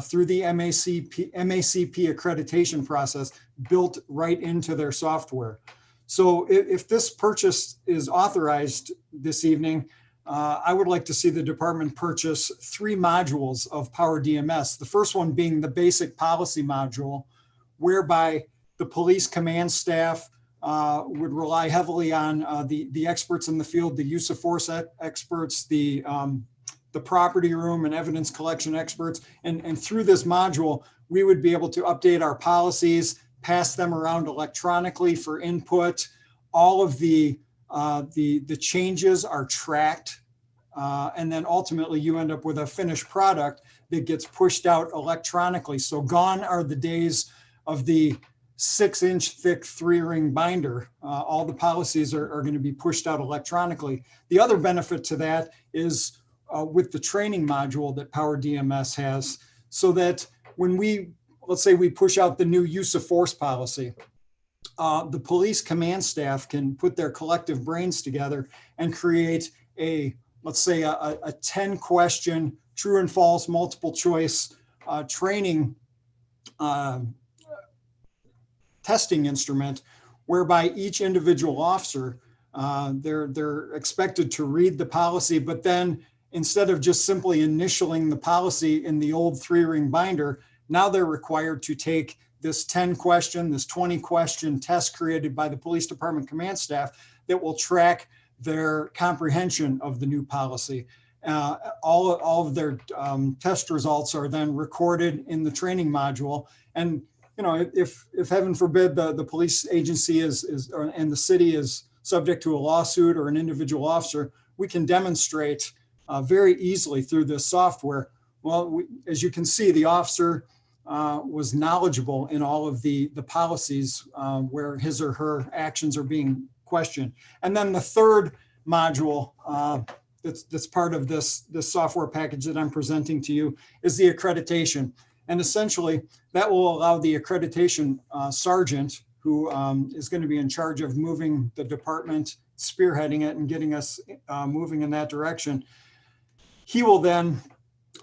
Speaker 12: through the MACP accreditation process built right into their software. So if this purchase is authorized this evening, I would like to see the department purchase 3 modules of Power DMS. The first one being the basic policy module, whereby the police command staff would rely heavily on the experts in the field, the use of force experts, the property room and evidence collection experts. And through this module, we would be able to update our policies, pass them around electronically for input. All of the changes are tracked. And then ultimately you end up with a finished product that gets pushed out electronically. So gone are the days of the 6-inch thick 3-ring binder. All the policies are going to be pushed out electronically. The other benefit to that is with the training module that Power DMS has, so that when let's say we push out the new use of force policy, the police command staff can put their collective brains together and create let's say a 10-question true and false multiple choice training testing instrument, whereby each individual officer, they're expected to read the policy, but then instead of just simply initialing the policy in the old 3-ring binder, now they're required to take this 10-question, this 20-question test created by the police department command staff that will track their comprehension of the new policy. All of their test results are then recorded in the training module. And if heaven forbid the police agency and the city is subject to a lawsuit or an individual officer, we can demonstrate very easily through this software. Well, as you can see, the officer was knowledgeable in all of the policies where his or her actions are being questioned. And then the third module that's part of this software package that I'm presenting to you is the accreditation. And essentially, that will allow the accreditation sergeant, who is going to be in charge of moving the department, spearheading it and getting us moving in that direction. He will then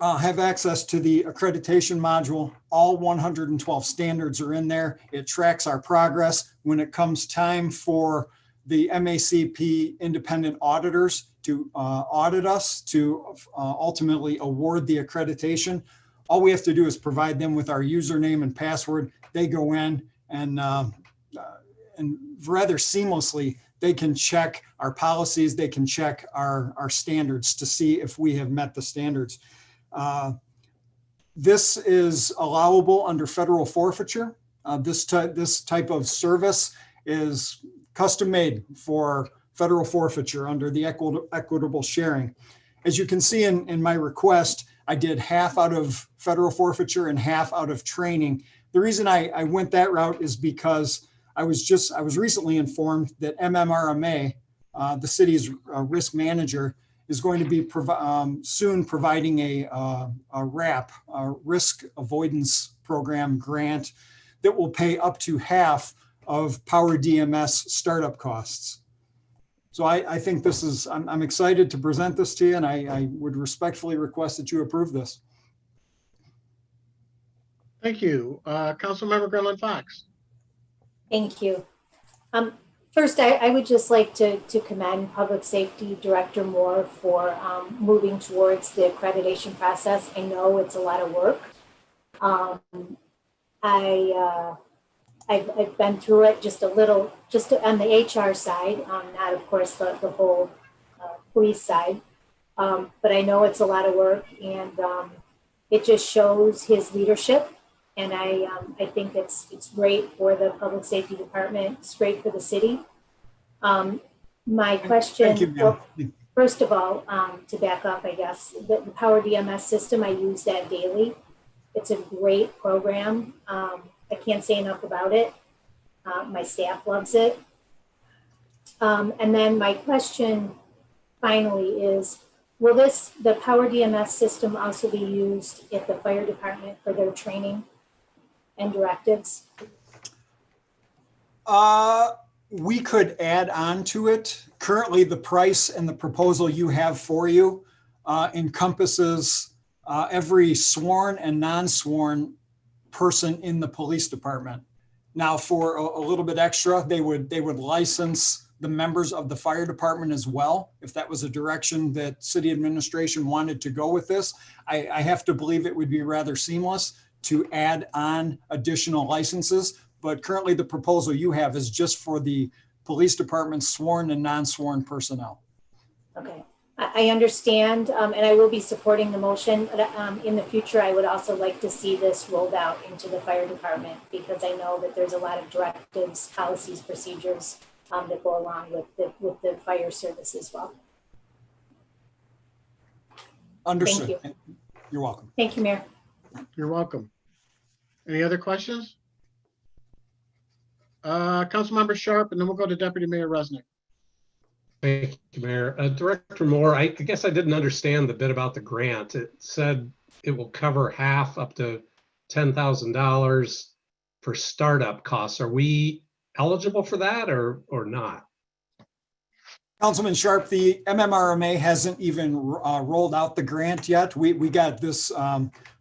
Speaker 12: have access to the accreditation module. All 112 standards are in there. It tracks our progress. When it comes time for the MACP independent auditors to audit us, to ultimately award the accreditation, all we have to do is provide them with our username and password. They go in and rather seamlessly, they can check our policies, they can check our standards to see if we have met the standards. This is allowable under federal forfeiture. This type of service is custom made for federal forfeiture under the equitable sharing. As you can see in my request, I did half out of federal forfeiture and half out of training. The reason I went that route is because I was recently informed that MMRMA, the city's risk manager, is going to be soon providing a RAP, a risk avoidance program grant, that will pay up to half of Power DMS startup costs. So I think this is, I'm excited to present this to you, and I would respectfully request that you approve this.
Speaker 3: Thank you. Councilmember Gerlin Fox.
Speaker 10: Thank you. First, I would just like to commend Public Safety Director Moore for moving towards the accreditation process. I know it's a lot of work. I've been through it just a little, just on the HR side, not of course the whole police side, but I know it's a lot of work, and it just shows his leadership. And I think it's great for the Public Safety Department. It's great for the city. My question,
Speaker 12: Thank you,
Speaker 10: well, first of all, to back up, I guess, the Power DMS system, I use that daily. It's a great program. I can't say enough about it. My staff loves it. And then my question finally is, will the Power DMS system also be used at the fire department for their training and directives?
Speaker 12: We could add on to it. Currently, the price and the proposal you have for you encompasses every sworn and non-sworn person in the police department. Now, for a little bit extra, they would license the members of the fire department as well, if that was a direction that city administration wanted to go with this. I have to believe it would be rather seamless to add on additional licenses, but currently the proposal you have is just for the police department's sworn and non-sworn personnel.
Speaker 10: Okay, I understand, and I will be supporting the motion, but in the future, I would also like to see this rolled out into the fire department, because I know that there's a lot of directives, policies, procedures that go along with the fire service as well.
Speaker 12: Understood.
Speaker 10: Thank you.
Speaker 12: You're welcome.
Speaker 10: Thank you, Mayor.
Speaker 3: You're welcome. Any other questions? Councilmember Sharp, and then we'll go to Deputy Mayor Resnick.
Speaker 4: Thank you, Mayor. Director Moore, I guess I didn't understand the bit about the grant. It said it will cover half up to $10,000 for startup costs. Are we eligible for that or not?
Speaker 12: Councilman Sharp, the MMRMA hasn't even rolled out the grant yet. We got this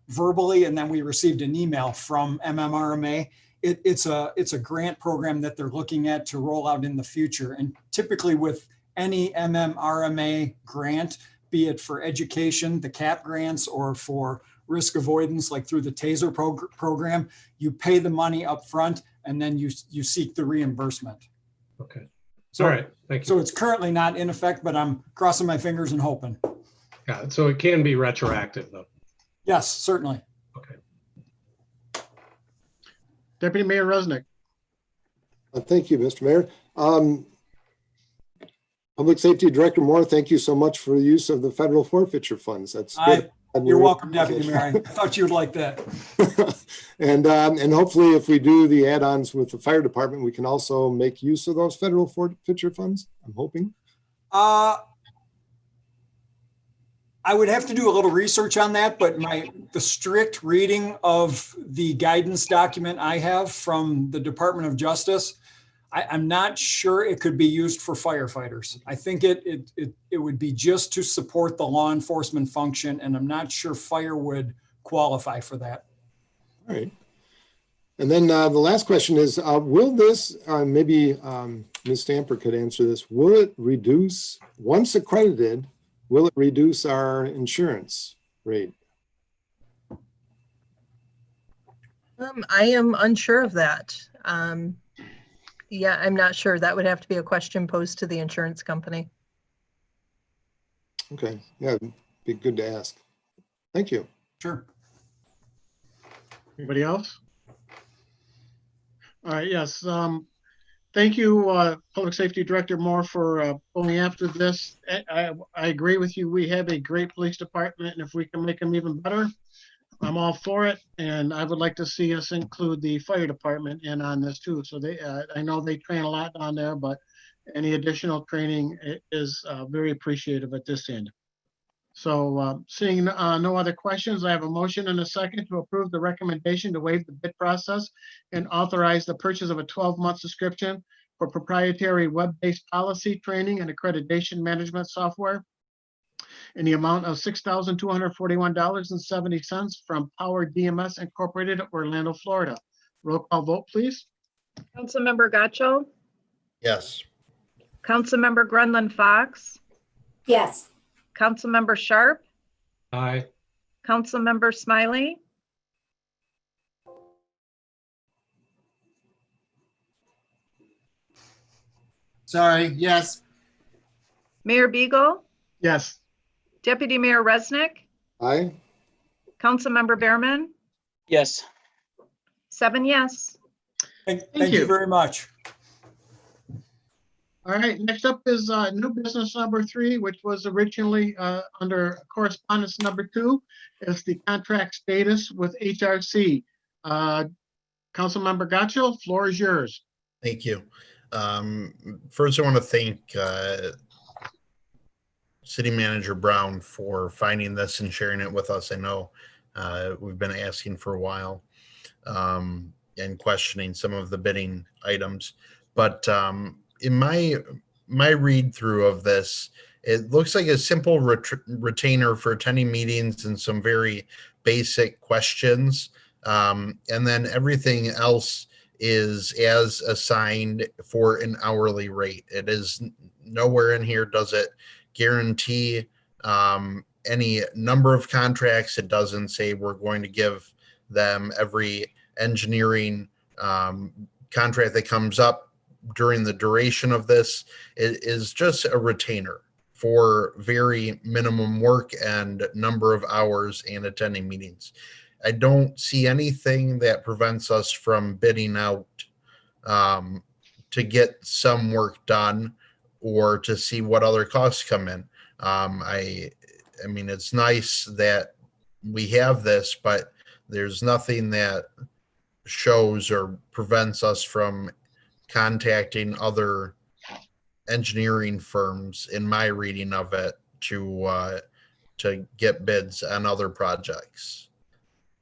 Speaker 12: verbally, and then we received an email from MMRMA. It's a grant program that they're looking at to roll out in the future. And typically with any MMRMA grant, be it for education, the CAP grants, or for risk avoidance, like through the TASER program, you pay the money up front and then you seek the reimbursement.
Speaker 4: Okay.
Speaker 12: So,
Speaker 4: all right. Thank you.
Speaker 12: So it's currently not in effect, but I'm crossing my fingers and hoping.
Speaker 4: Got it. So it can be retroactive though.
Speaker 12: Yes, certainly.
Speaker 4: Okay.
Speaker 3: Deputy Mayor Resnick.
Speaker 5: Thank you, Mr. Mayor. Public Safety Director Moore, thank you so much for the use of the federal forfeiture funds. That's good.
Speaker 12: You're welcome, Deputy Mayor. I thought you would like that.
Speaker 5: And hopefully if we do the add-ons with the fire department, we can also make use of those federal forfeiture funds, I'm hoping.
Speaker 12: I would have to do a little research on that, but the strict reading of the guidance document I have from the Department of Justice, I'm not sure it could be used for firefighters. I think it would be just to support the law enforcement function, and I'm not sure fire would qualify for that.
Speaker 5: All right. And then the last question is, will this, maybe Ms. Stamper could answer this, will it reduce, once accredited, will it reduce our insurance rate?
Speaker 6: I am unsure of that. Yeah, I'm not sure. That would have to be a question posed to the insurance company.
Speaker 5: Okay, yeah, it'd be good to ask. Thank you.
Speaker 12: Sure.
Speaker 3: Anybody else? All right, yes. Thank you, Public Safety Director Moore, for going after this. I agree with you. We have a great police department, and if we can make them even better, I'm all for it. And I would like to see us include the fire department in on this too. So I know they train a lot down there, but any additional training is very appreciative at this end. So seeing no other questions, I have a motion and a second to approve the recommendation to waive the bid process and authorize the purchase of a 12-month subscription for proprietary web-based policy training and accreditation management software in the amount of $6,241.70 from Power DMS Incorporated, Orlando, Florida. Roll call vote, please.
Speaker 6: Councilmember Gaccho,
Speaker 8: Yes.
Speaker 6: Councilmember Grunland Fox,
Speaker 10: Yes.
Speaker 6: Councilmember Sharp,
Speaker 4: Aye.
Speaker 6: Councilmember Smiley,
Speaker 11: Sorry, yes.
Speaker 6: Mayor Beagle,
Speaker 3: Yes.
Speaker 6: Deputy Mayor Resnick,
Speaker 5: Aye.
Speaker 6: Councilmember Behrman,
Speaker 7: Yes.
Speaker 6: 7 yes.
Speaker 12: Thank
Speaker 3: you.
Speaker 12: you very much.
Speaker 3: All right, next up is new business number 3, which was originally under correspondence number 2, is the contract status with HRC. Councilmember Gaccho, floor is yours.
Speaker 8: Thank you. First, I want to thank City Manager Brown for finding this and sharing it with us. I know we've been asking for a while and questioning some of the bidding items, but in my read through of this, it looks like a simple retainer for attending meetings and some very basic questions, and then everything else is as assigned for an hourly rate. It is nowhere in here does it guarantee any number of contracts. It doesn't say we're going to give them every engineering contract that comes up during the duration of this. It is just a retainer for very minimum work and number of hours and attending meetings. I don't see anything that prevents us from bidding out to get some work done or to see what other costs come in. I mean, it's nice that we have this, but there's nothing that shows or prevents us from contacting other engineering firms in my reading of it to get bids on other projects.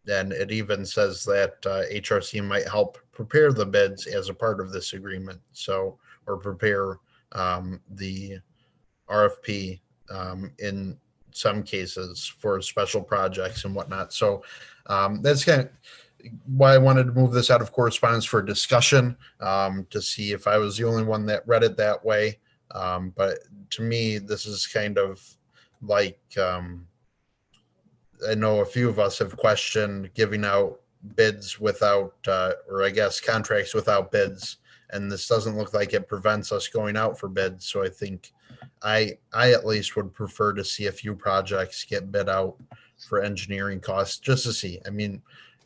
Speaker 8: And it even says that HRC might help prepare the bids as a part of this agreement. So, or prepare the RFP in some cases for special projects and whatnot. So that's kind of why I wanted to move this out of correspondence for discussion, to see if I was the only one that read it that way. But to me, this is kind of like, I know a few of us have questioned giving out bids without, or I guess contracts without bids, and this doesn't look like it prevents us going out for bids. So I think I at least would prefer to see a few projects get bid out for engineering costs just to see. I mean,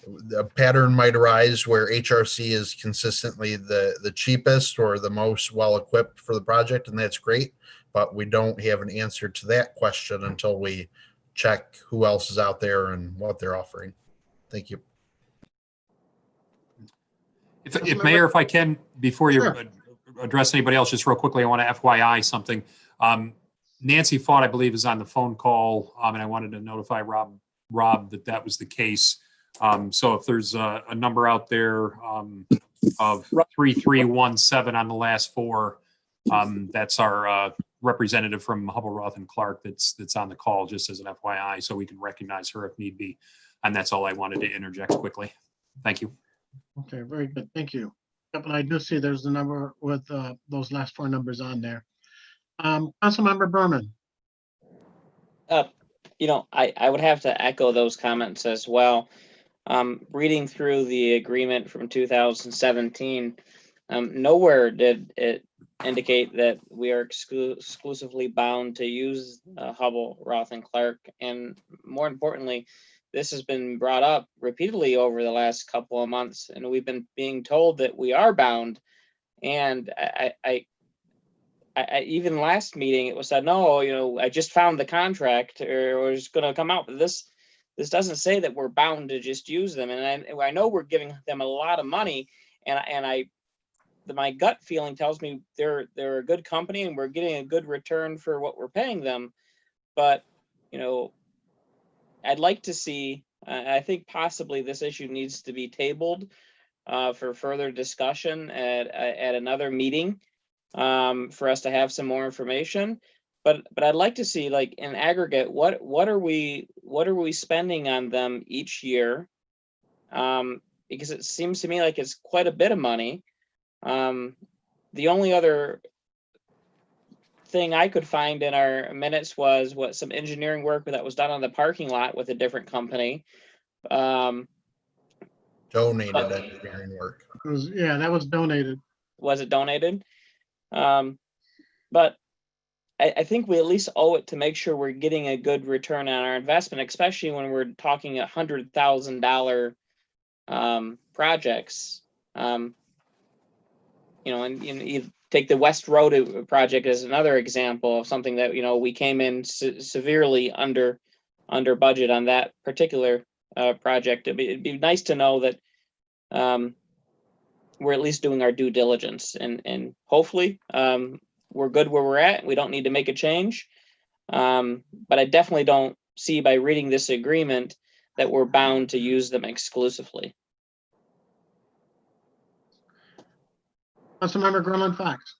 Speaker 8: the pattern might arise where HRC is consistently the cheapest or the most well-equipped for the project, and that's great. But we don't have an answer to that question until we check who else is out there and what they're offering. Thank you.
Speaker 1: If Mayor, if I can, before you
Speaker 3: Sure.
Speaker 1: address anybody else, just real quickly, I want to FYI something. Nancy Faught, I believe, is on the phone call, and I wanted to notify Rob that that was the case. So if there's a number out there of 3317 on the last four, that's our representative from Hubble, Roth and Clark that's on the call, just as an FYI, so we can recognize her if need be. And that's all I wanted to interject quickly. Thank you.
Speaker 3: Okay, very good. Thank you. Yep, and I do see there's the number with those last four numbers on there. Councilmember Berman.
Speaker 7: I would have to echo those comments as well. Reading through the agreement from 2017, nowhere did it indicate that we are exclusively bound to use Hubble, Roth, and Clark. And more importantly, this has been brought up repeatedly over the last couple of months, and we've been being told that we are bound. And I even last meeting, it was said, no, I just found the contract, or it's going to come out. But this doesn't say that we're bound to just use them. And I know we're giving them a lot of money, and my gut feeling tells me they're a good company and we're getting a good return for what we're paying them. But I'd like to see. I think possibly this issue needs to be tabled for further discussion at another meeting. For us to have some more information, but I'd like to see, like, in aggregate, what are we spending on them each year? Because it seems to me like it's quite a bit of money. The only other thing I could find in our minutes was some engineering work that was done on the parking lot with a different company.
Speaker 8: Donated engineering work.
Speaker 3: That was donated.
Speaker 7: Was it donated? But I think we at least owe it to make sure we're getting a good return on our investment, especially when we're talking $100,000 projects. And you take the West Road project as another example of something that we came in severely under budget on that particular project. It'd be nice to know that we're at least doing our due diligence, and hopefully we're good where we're at. We don't need to make a change. But I definitely don't see by reading this agreement that we're bound to use them exclusively.
Speaker 3: Councilmember Grumman Fox.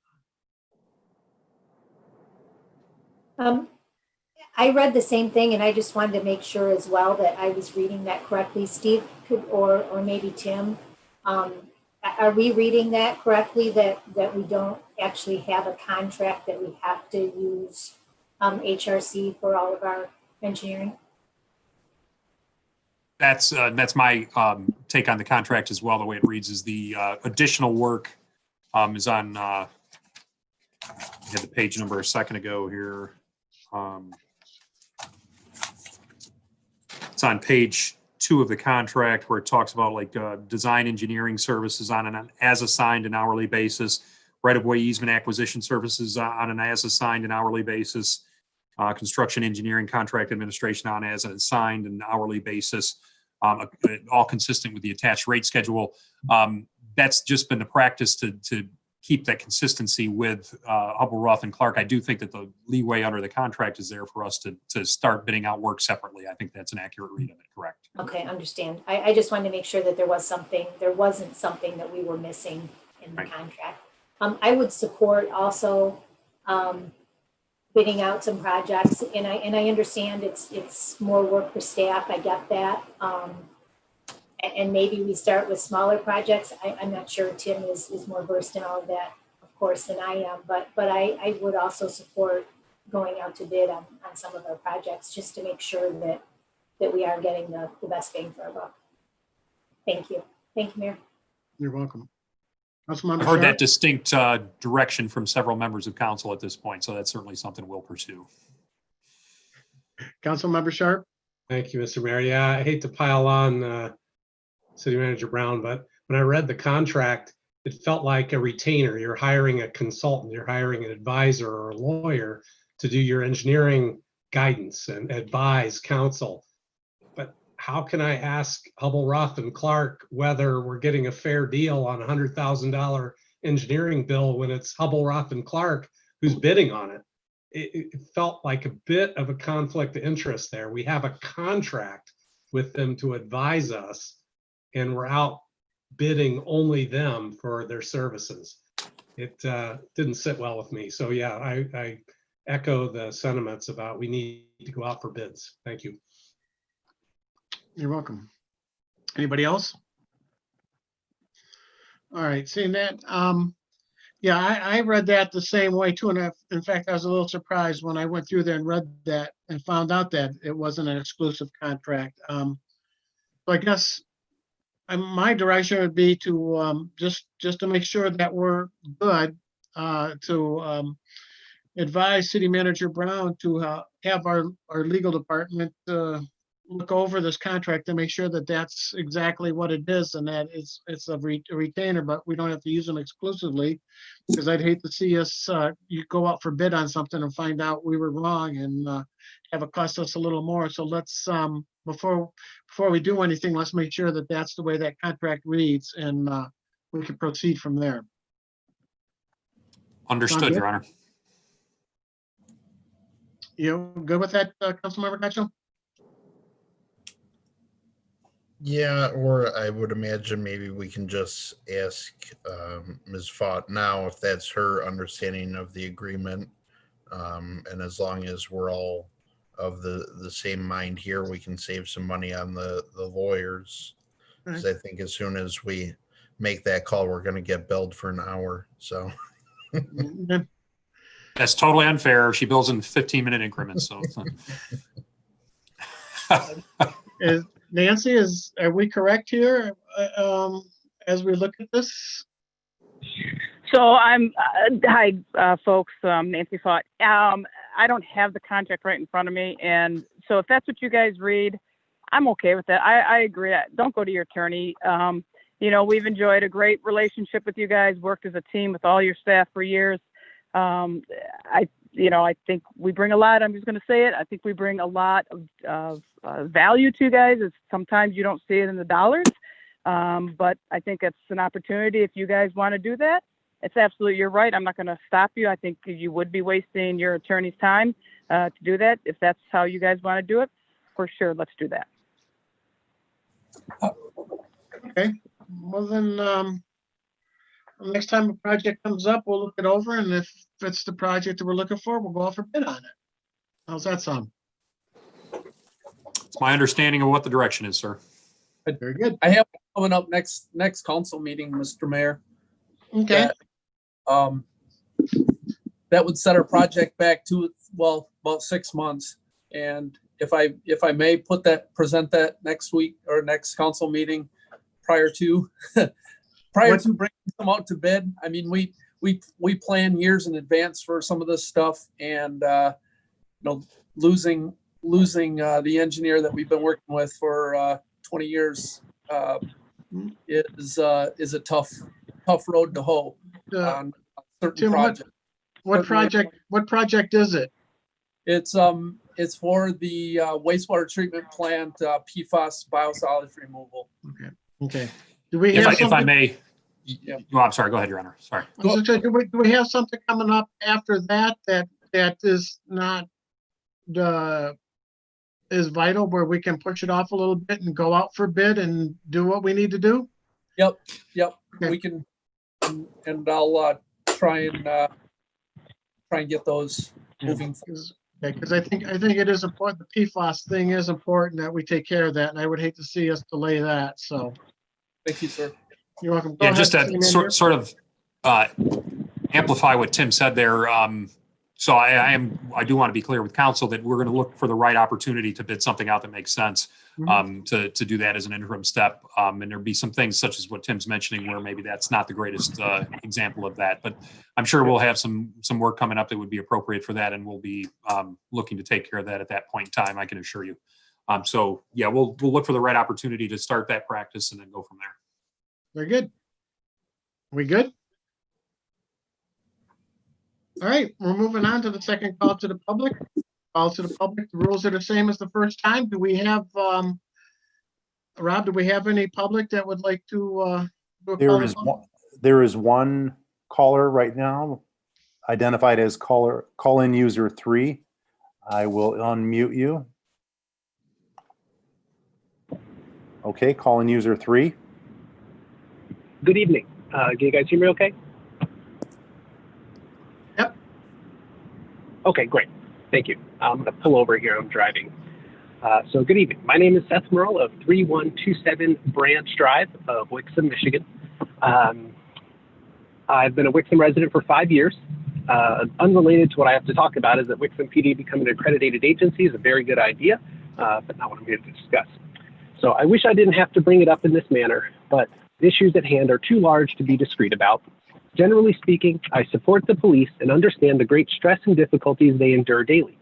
Speaker 10: I read the same thing, and I just wanted to make sure as well that I was reading that correctly. Steve could, or maybe Tim, are we reading that correctly, that we don't actually have a contract, that we have to use HRC for all of our engineering?
Speaker 1: That's my take on the contract as well. The way it reads is the additional work is on, I had the page number a second ago here. It's on page 2 of the contract, where it talks about like design engineering services on an as assigned and hourly basis, right-of-way easement acquisition services on an as assigned and hourly basis, construction engineering contract administration on as an assigned and hourly basis, all consistent with the attached rate schedule. That's just been the practice to keep that consistency with Hubble, Roth, and Clark. I do think that the leeway under the contract is there for us to start bidding out work separately. I think that's an accurate read of it, correct?
Speaker 10: Okay, understand. I just wanted to make sure that there wasn't something that we were missing in the contract. I would support also bidding out some projects, and I understand it's more work for staff. I get that. And maybe we start with smaller projects. I'm not sure Tim is more versed in all of that, of course, than I am, but I would also support going out to bid on some of our projects, just to make sure that we are getting the best bang for our buck. Thank you. Thank you, Mayor.
Speaker 3: You're welcome.
Speaker 1: I've heard that distinct direction from several members of council at this point, so that's certainly something we'll pursue.
Speaker 3: Councilmember Sharp.
Speaker 4: Thank you, Mr. Mayor. Yeah, I hate to pile on City Manager Brown, but when I read the contract, it felt like a retainer. You're hiring a consultant, you're hiring an advisor or a lawyer to do your engineering guidance and advise council. But how can I ask Hubble, Roth and Clark whether we're getting a fair deal on a $100,000 engineering bill when it's Hubble, Roth and Clark who's bidding on it? It felt like a bit of a conflict of interest there. We have a contract with them to advise us, and we're out bidding only them for their services. It didn't sit well with me. So yeah, I echo the sentiments about we need to go out for bids. Thank you.
Speaker 3: You're welcome. Anybody else? All right, seeing that, yeah, I read that the same way too. And in fact, I was a little surprised when I went through there and read that and found out that it wasn't an exclusive contract. So I guess my direction would be to just to make sure that we're good, to advise City Manager Brown to have our legal department look over this contract to make sure that that's exactly what it is, and that it's a retainer, but we don't have to use them exclusively, because I'd hate to see us you go out for bid on something and find out we were wrong and have it cost us a little more. So let's before we do anything, let's make sure that that's the way that contract reads, and we can proceed from there.
Speaker 1: Understood, Your Honor.
Speaker 3: You good with that, Councilmember Gacho?
Speaker 8: Yeah, or I would imagine maybe we can just ask Ms. Fott now if that's her understanding of the agreement. And as long as we're all of the same mind here, we can save some money on the lawyers. Because I think as soon as we make that call, we're going to get billed for an hour. So
Speaker 1: That's totally unfair. She bills in 15-minute increments. So
Speaker 3: Nancy, are we correct here as we look at this?
Speaker 13: So I'm, hi, folks, Nancy Fott. I don't have the contract right in front of me. And so if that's what you guys read, I'm okay with that. I agree. Don't go to your attorney. You know, we've enjoyed a great relationship with you guys, worked as a team with all your staff for years. I think we bring a lot. I'm just going to say it. I think we bring a lot of value to you guys. It's, sometimes you don't see it in the dollars, but I think it's an opportunity if you guys want to do that. It's absolutely, you're right. I'm not going to stop you. I think you would be wasting your attorney's time to do that. If that's how you guys want to do it, for sure, let's do that.
Speaker 3: Okay, well then, next time a project comes up, we'll look it over, and if it's the project that we're looking for, we'll go out for bid on it. How's that sound?
Speaker 1: it's my understanding of what the direction is, sir.
Speaker 3: Very good.
Speaker 9: I have coming up next council meeting, Mr. Mayor.
Speaker 3: Okay.
Speaker 9: That would set our project back to, well, about 6 months. And if I may present that next week or next council meeting prior to bringing them out to bid. I mean, we plan years in advance for some of this stuff, and losing the engineer that we've been working with for 20 years is a tough road to hoe on certain
Speaker 3: Tim,
Speaker 9: projects.
Speaker 3: what project is it?
Speaker 9: It's for the wastewater treatment plant, PFAS biosolids removal.
Speaker 3: Okay. Do we have
Speaker 1: If I may,
Speaker 9: Yeah.
Speaker 1: well, I'm sorry. Go ahead, Your Honor. Sorry.
Speaker 3: do we have something coming up after that is not is vital, where we can push it off a little bit and go out for bid and do what we need to do?
Speaker 9: Yep.
Speaker 3: Okay.
Speaker 9: We can, and I'll try and get those moving.
Speaker 3: Because I think it is important. The PFAS thing is important that we take care of that, and I would hate to see us delay that. So,
Speaker 9: Thank you, sir.
Speaker 3: you're welcome. Go
Speaker 1: Yeah,
Speaker 3: ahead,
Speaker 1: just
Speaker 3: City
Speaker 1: to
Speaker 3: Manager.
Speaker 1: sort of amplify what Tim said there. So I do want to be clear with council that we're going to look for the right opportunity to bid something out that makes sense, to do that as an interim step. And there'll be some things such as what Tim's mentioning where maybe that's not the greatest example of that, but I'm sure we'll have some work coming up that would be appropriate for that. And we'll be looking to take care of that at that point in time, I can assure you. So yeah, we'll look for the right opportunity to start that practice and then go from there.
Speaker 3: Very good. We good? All right, we're moving on to the second call to the public. Calls to the public, the rules are the same as the first time. Do we have, Rob, do we have any public that would like to do a call?
Speaker 2: There is one, there is one caller right now identified as call-in user 3. I will unmute you. Okay, call-in user 3.
Speaker 14: Good evening. Can you guys hear me okay?
Speaker 3: Yep.
Speaker 14: Okay, great. Thank you. I'm going to pull over here. I'm driving. So good evening. My name is Seth Merle of 3127 Branch Drive of Wixom, Michigan. I've been a Wixom resident for 5 years. Unrelated to what I have to talk about is that Wixom PD becoming an accredited agency is a very good idea, but not what I'm here to discuss. So I wish I didn't have to bring it up in this manner, but the issues at hand are too large to be discreet about. Generally speaking, I support the police and understand the great stress and difficulties they endure daily.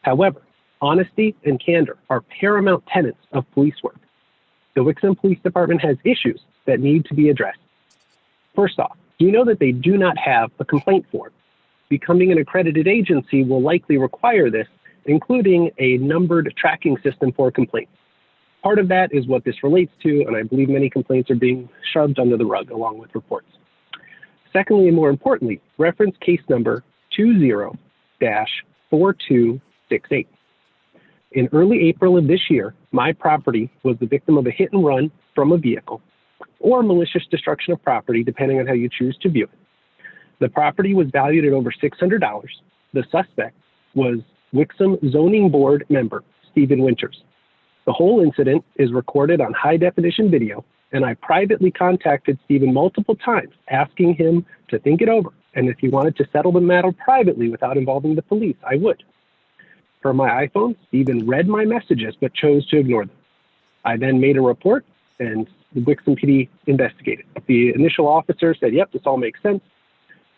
Speaker 14: However, honesty and candor are paramount tenets of police work. The Wixom Police Department has issues that need to be addressed. First off, do you know that they do not have a complaint form? Becoming an accredited agency will likely require this, including a numbered tracking system for complaints. Part of that is what this relates to, and I believe many complaints are being shoved under the rug along with reports. Secondly, and more importantly, reference case number 20-4268. In early April of this year, my property was the victim of a hit and run from a vehicle or malicious destruction of property, depending on how you choose to view it. The property was valued at over $600. The suspect was Wixom Zoning Board member Stephen Winters. The whole incident is recorded on high-definition video, and I privately contacted Stephen multiple times, asking him to think it over, and if he wanted to settle the matter privately without involving the police, I would. For my iPhone, Stephen read my messages but chose to ignore them. I then made a report, and the Wixom PD investigated. The initial officer said, yep, this all makes sense.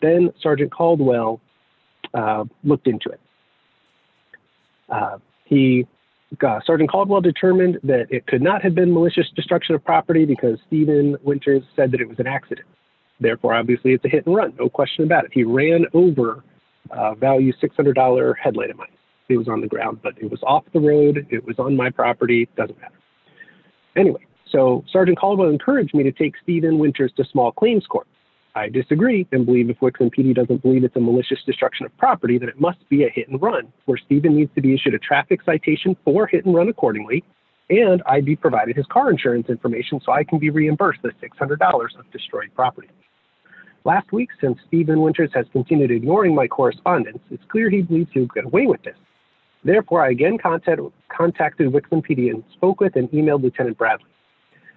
Speaker 14: Then Sergeant Caldwell looked into it. Sergeant Caldwell determined that it could not have been malicious destruction of property because Stephen Winters said that it was an accident. Therefore, obviously, it's a hit and run, no question about it. He ran over value $600 headlight of mine. It was on the ground, but it was off the road. It was on my property. Doesn't matter. Anyway, so Sergeant Caldwell encouraged me to take Stephen Winters to small claims court. I disagree and believe if Wixom PD doesn't believe it's a malicious destruction of property, then it must be a hit and run, where Stephen needs to be issued a traffic citation for hit and run accordingly, and I'd be provided his car insurance information so I can be reimbursed the $600 of destroyed property. Last week, since Stephen Winters has continued ignoring my correspondence, it's clear he believes he'll get away with this. Therefore, I again contacted Wixom PD and spoke with and emailed Lieutenant Bradley.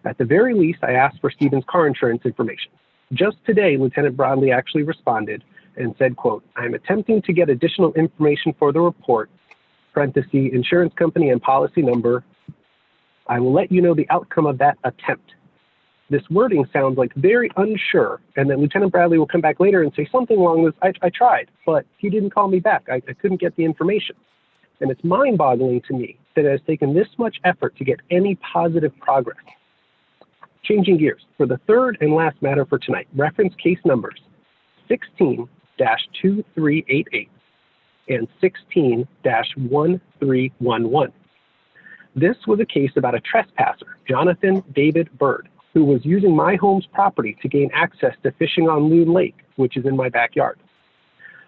Speaker 14: At the very least, I asked for Stephen's car insurance information. Just today, Lieutenant Bradley actually responded and said, quote, I'm attempting to get additional information for the report, parenthesis, insurance company and policy number. I will let you know the outcome of that attempt. This wording sounds like very unsure, and then Lieutenant Bradley will come back later and say something along this, I tried, but he didn't call me back. I couldn't get the information. And it's mind-boggling to me that it has taken this much effort to get any positive progress. Changing gears, for the third and last matter for tonight, reference case numbers 16-2388 and 16-1311. This was a case about a trespasser, Jonathan David Bird, who was using my home's property to gain access to fishing on Loon Lake, which is in my backyard.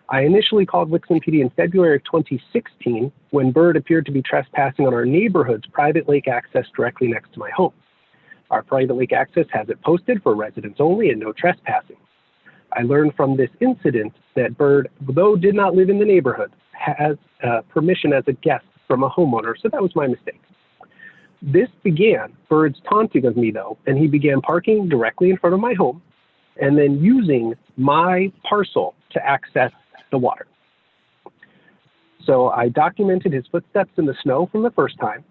Speaker 14: I initially called Wixom PD in February of 2016 when Bird appeared to be trespassing on our neighborhood's private lake access directly next to my home. Our private lake access has it posted for residents only and no trespassing. I learned from this incident that Bird, though did not live in the neighborhood, has permission as a guest from a homeowner, so that was my mistake. This began Bird's taunting of me, though, and he began parking directly in front of my home and then using my parcel to access the water. So I documented his footsteps in the snow from the first time,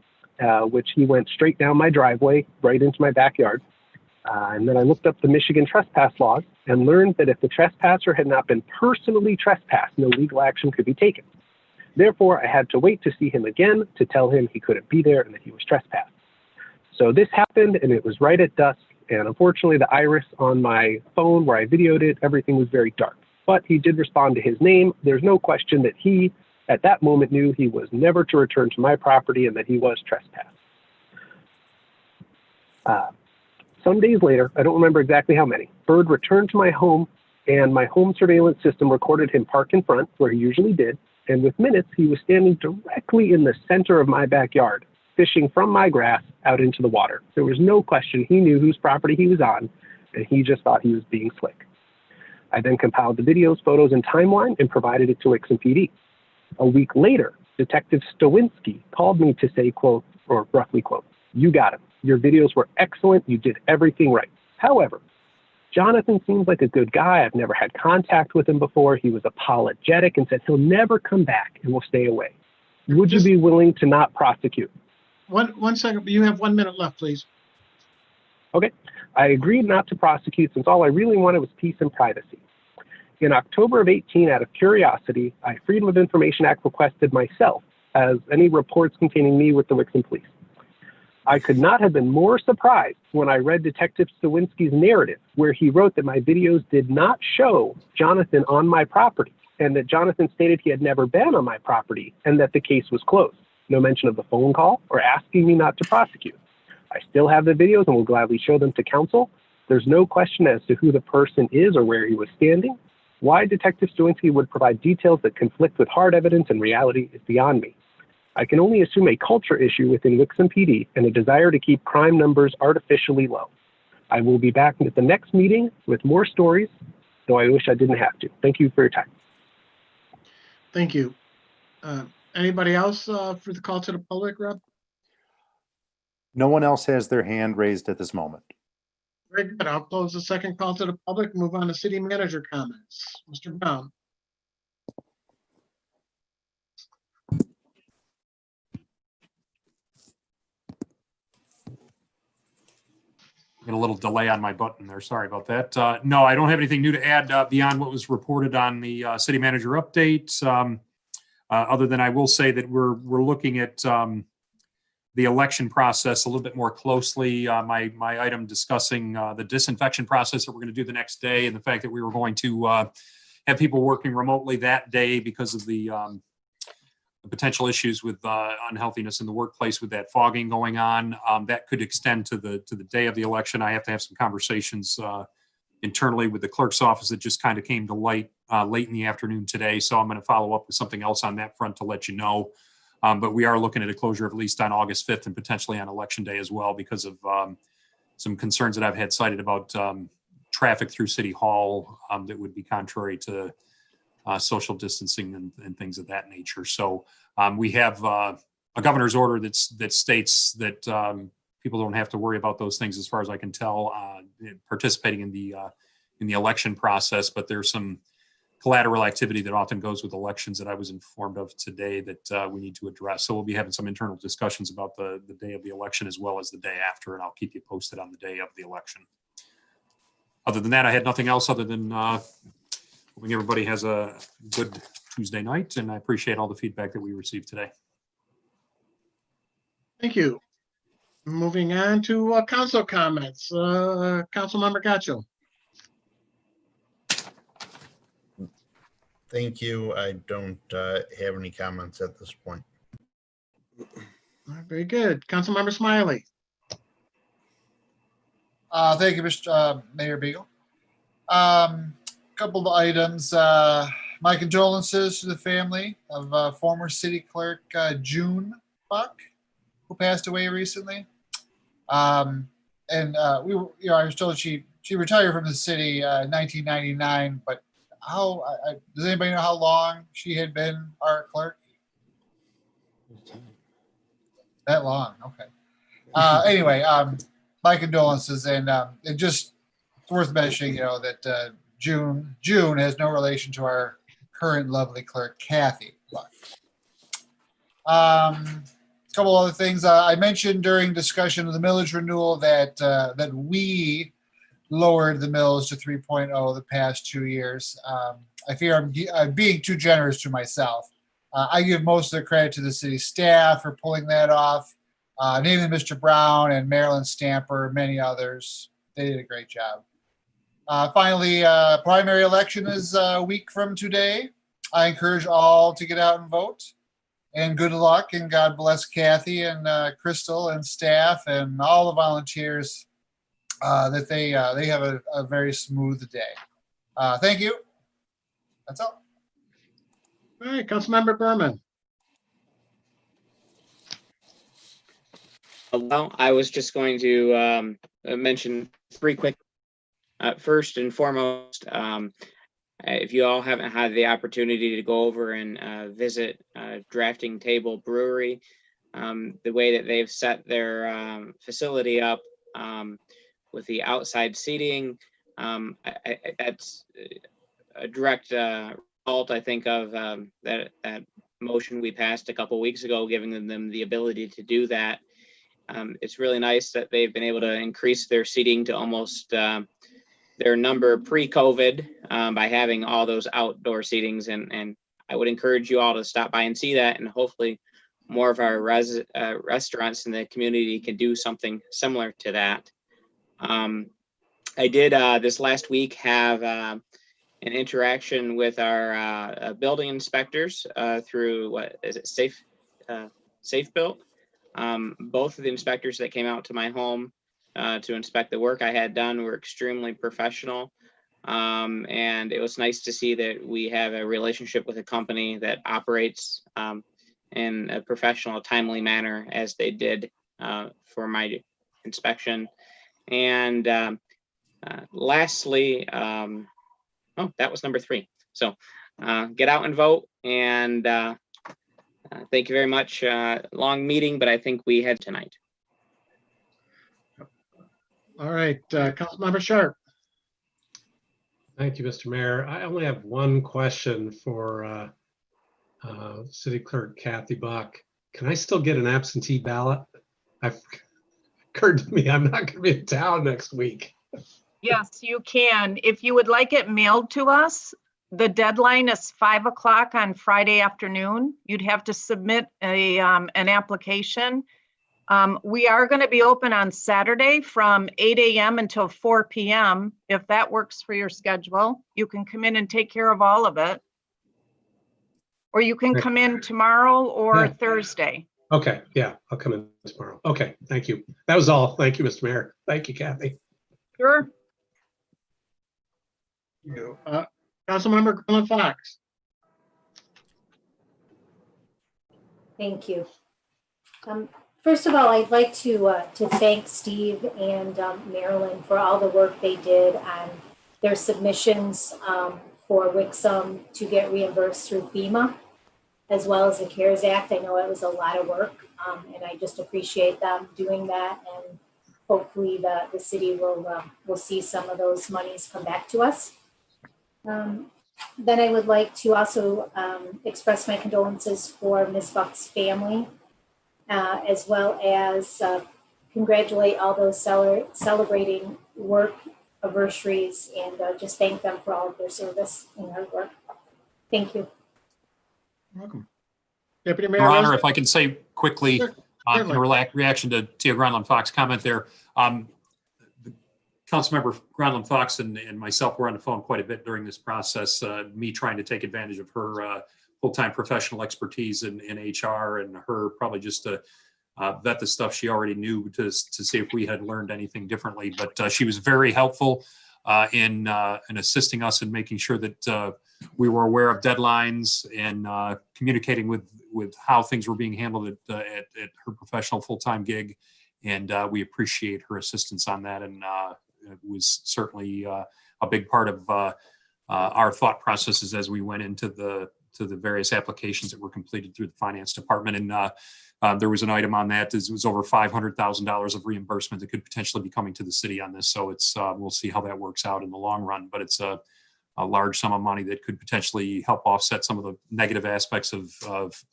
Speaker 14: which he went straight down my driveway, right into my backyard. And then I looked up the Michigan trespass laws and learned that if the trespasser had not been personally trespassed, no legal action could be taken. Therefore, I had to wait to see him again to tell him he couldn't be there and that he was trespassed. So this happened, and it was right at dusk, and unfortunately the iris on my phone where I videoed it, everything was very dark. But he did respond to his name. There's no question that he, at that moment, knew he was never to return to my property and that he was trespassed. Some days later, I don't remember exactly how many, Bird returned to my home, and my home surveillance system recorded him park in front, where he usually did, and with minutes, he was standing directly in the center of my backyard, fishing from my grass out into the water. There was no question he knew whose property he was on, and he just thought he was being slick. I then compiled the videos, photos, and timeline and provided it to Wixom PD. A week later, Detective Stowinski called me to say, quote, or roughly quote, "You got him. Your videos were excellent. You did everything right. However, Jonathan seems like a good guy. I've never had contact with him before. He was apologetic and said he'll never come back and will stay away. Would you be willing to not prosecute?"
Speaker 3: One second, you have 1 minute left, please.
Speaker 14: Okay. I agreed not to prosecute since all I really wanted was peace and privacy. In October of 18, out of curiosity, I Freedom of Information Act requested myself as any reports containing me with the Wixom Police. I could not have been more surprised when I read Detective Stowinski's narrative, where he wrote that my videos did not show Jonathan on my property, and that Jonathan stated he had never been on my property, and that the case was closed. No mention of the phone call or asking me not to prosecute. I still have the videos and will gladly show them to counsel. There's no question as to who the person is or where he was standing. Why Detective Stowinski would provide details that conflict with hard evidence and reality is beyond me. I can only assume a culture issue within Wixom PD and a desire to keep crime numbers artificially low. I will be back at the next meeting with more stories, though I wish I didn't have to. Thank you for your time.
Speaker 3: Thank you. Anybody else for the call to the public, Rob?
Speaker 2: No one else has their hand raised at this moment.
Speaker 3: Very good. I'll close the second call to the public, move on to city manager comments. Mr. Brown.
Speaker 1: Got a little delay on my button there. Sorry about that. No, I don't have anything new to add beyond what was reported on the city manager update. Other than I will say that we're looking at the election process a little bit more closely. My item discussing the disinfection process that we're going to do the next day, and the fact that we were going to have people working remotely that day because of the potential issues with unhealthiness in the workplace with that fogging going on. That could extend to the day of the election. I have to have some conversations internally with the clerk's office that just kind of came to light late in the afternoon today. So I'm going to follow up with something else on that front to let you know. But we are looking at a closure of at least on August 5th and potentially on election day as well because of some concerns that I've had cited about traffic through City Hall that would be contrary to social distancing and things of that nature. So we have a governor's order that states that people don't have to worry about those things as far as I can tell participating in the election process, but there's some collateral activity that often goes with elections that I was informed of today that we need to address. So we'll be having some internal discussions about the day of the election as well as the day after, and I'll keep you posted on the day of the election. Other than that, I had nothing else other than hoping everybody has a good Tuesday night, and I appreciate all the feedback that we received today.
Speaker 3: Thank you. Moving on to council comments. Councilmember Gacho.
Speaker 8: Thank you. I don't have any comments at this point.
Speaker 3: All right, very good. Councilmember Smiley.
Speaker 11: Thank you, Mr. Mayor Beagle. Couple of items. My condolences to the family of former city clerk June Buck, who passed away recently. I was told she retired from the city in 1999, but does anybody know how long she had been our clerk? That long, okay. Anyway, my condolences, and it just it's worth mentioning, that June has no relation to our current lovely clerk, Kathy. A couple other things I mentioned during discussion of the millage renewal that we lowered the mills to 3.0 the past 2 years. I fear I'm being too generous to myself. I give most of the credit to the city staff for pulling that off. Namely, Mr. Brown and Marilyn Stamper, many others. They did a great job. Finally, primary election is a week from today. I encourage all to get out and vote. And good luck, and God bless Kathy and Crystal and staff and all the volunteers that they have a very smooth day. Thank you. That's all.
Speaker 3: All right, Councilmember Berman.
Speaker 7: Well, I was just going to mention three quick. First and foremost, if you all haven't had the opportunity to go over and visit Drafting Table Brewery, the way that they've set their facility up with the outside seating, that's a direct result, I think, of that motion we passed a couple weeks ago, giving them the ability to do that. It's really nice that they've been able to increase their seating to almost their number pre-COVID by having all those outdoor seatings, and I would encourage you all to stop by and see that, and hopefully more of our restaurants in the community can do something similar to that. I did this last week have an interaction with our building inspectors through, what is it, Safe Built. Both of the inspectors that came out to my home to inspect the work I had done were extremely professional. And it was nice to see that we have a relationship with a company that operates in a professional, timely manner as they did for my inspection. And lastly, oh, that was number 3. So get out and vote. And thank you very much. Long meeting, but I think we had tonight.
Speaker 3: All right, Councilmember Sharp.
Speaker 4: Thank you, Mr. Mayor. I only have one question for City Clerk Kathy Buck. Can I still get an absentee ballot? It occurred to me I'm not going to be in town next week.
Speaker 6: Yes, you can. If you would like it mailed to us, the deadline is 5 o'clock on Friday afternoon. You'd have to submit an application. We are going to be open on Saturday from 8 a.m. until 4 p.m. If that works for your schedule, you can come in and take care of all of it. Or you can come in tomorrow or Thursday.
Speaker 4: Okay, yeah, I'll come in tomorrow. Okay, thank you. That was all. Thank you, Mr. Mayor. Thank you, Kathy.
Speaker 6: Sure.
Speaker 3: Councilmember Glenn Fox.
Speaker 10: Thank you. First of all, I'd like to thank Steve and Marilyn for all the work they did on their submissions for Wixom to get reimbursed through FEMA, as well as the CARES Act. I know it was a lot of work, and I just appreciate them doing that. And hopefully the city will see some of those monies come back to us. Then I would like to also express my condolences for Ms. Buck's family, as well as congratulate all those celebrating work anniversaries, and just thank them for all of their service and hard work. Thank you.
Speaker 3: Welcome. Deputy Mayor.
Speaker 1: Your Honor, if I can say quickly,
Speaker 3: Sure.
Speaker 1: in a reaction to Tia Gronlund Fox comment there, Councilmember Gronlund Fox and myself were on the phone quite a bit during this process, me trying to take advantage of her full-time professional expertise in HR, and her probably just to vet the stuff she already knew to see if we had learned anything differently. But she was very helpful in assisting us in making sure that we were aware of deadlines and communicating with how things were being handled at her professional full-time gig. And we appreciate her assistance on that. And it was certainly a big part of our thought processes as we went into the various applications that were completed through the finance department. And there was an item on that. It was over $500,000 of reimbursement that could potentially be coming to the city on this. So it's we'll see how that works out in the long run. But it's a large sum of money that could potentially help offset some of the negative aspects of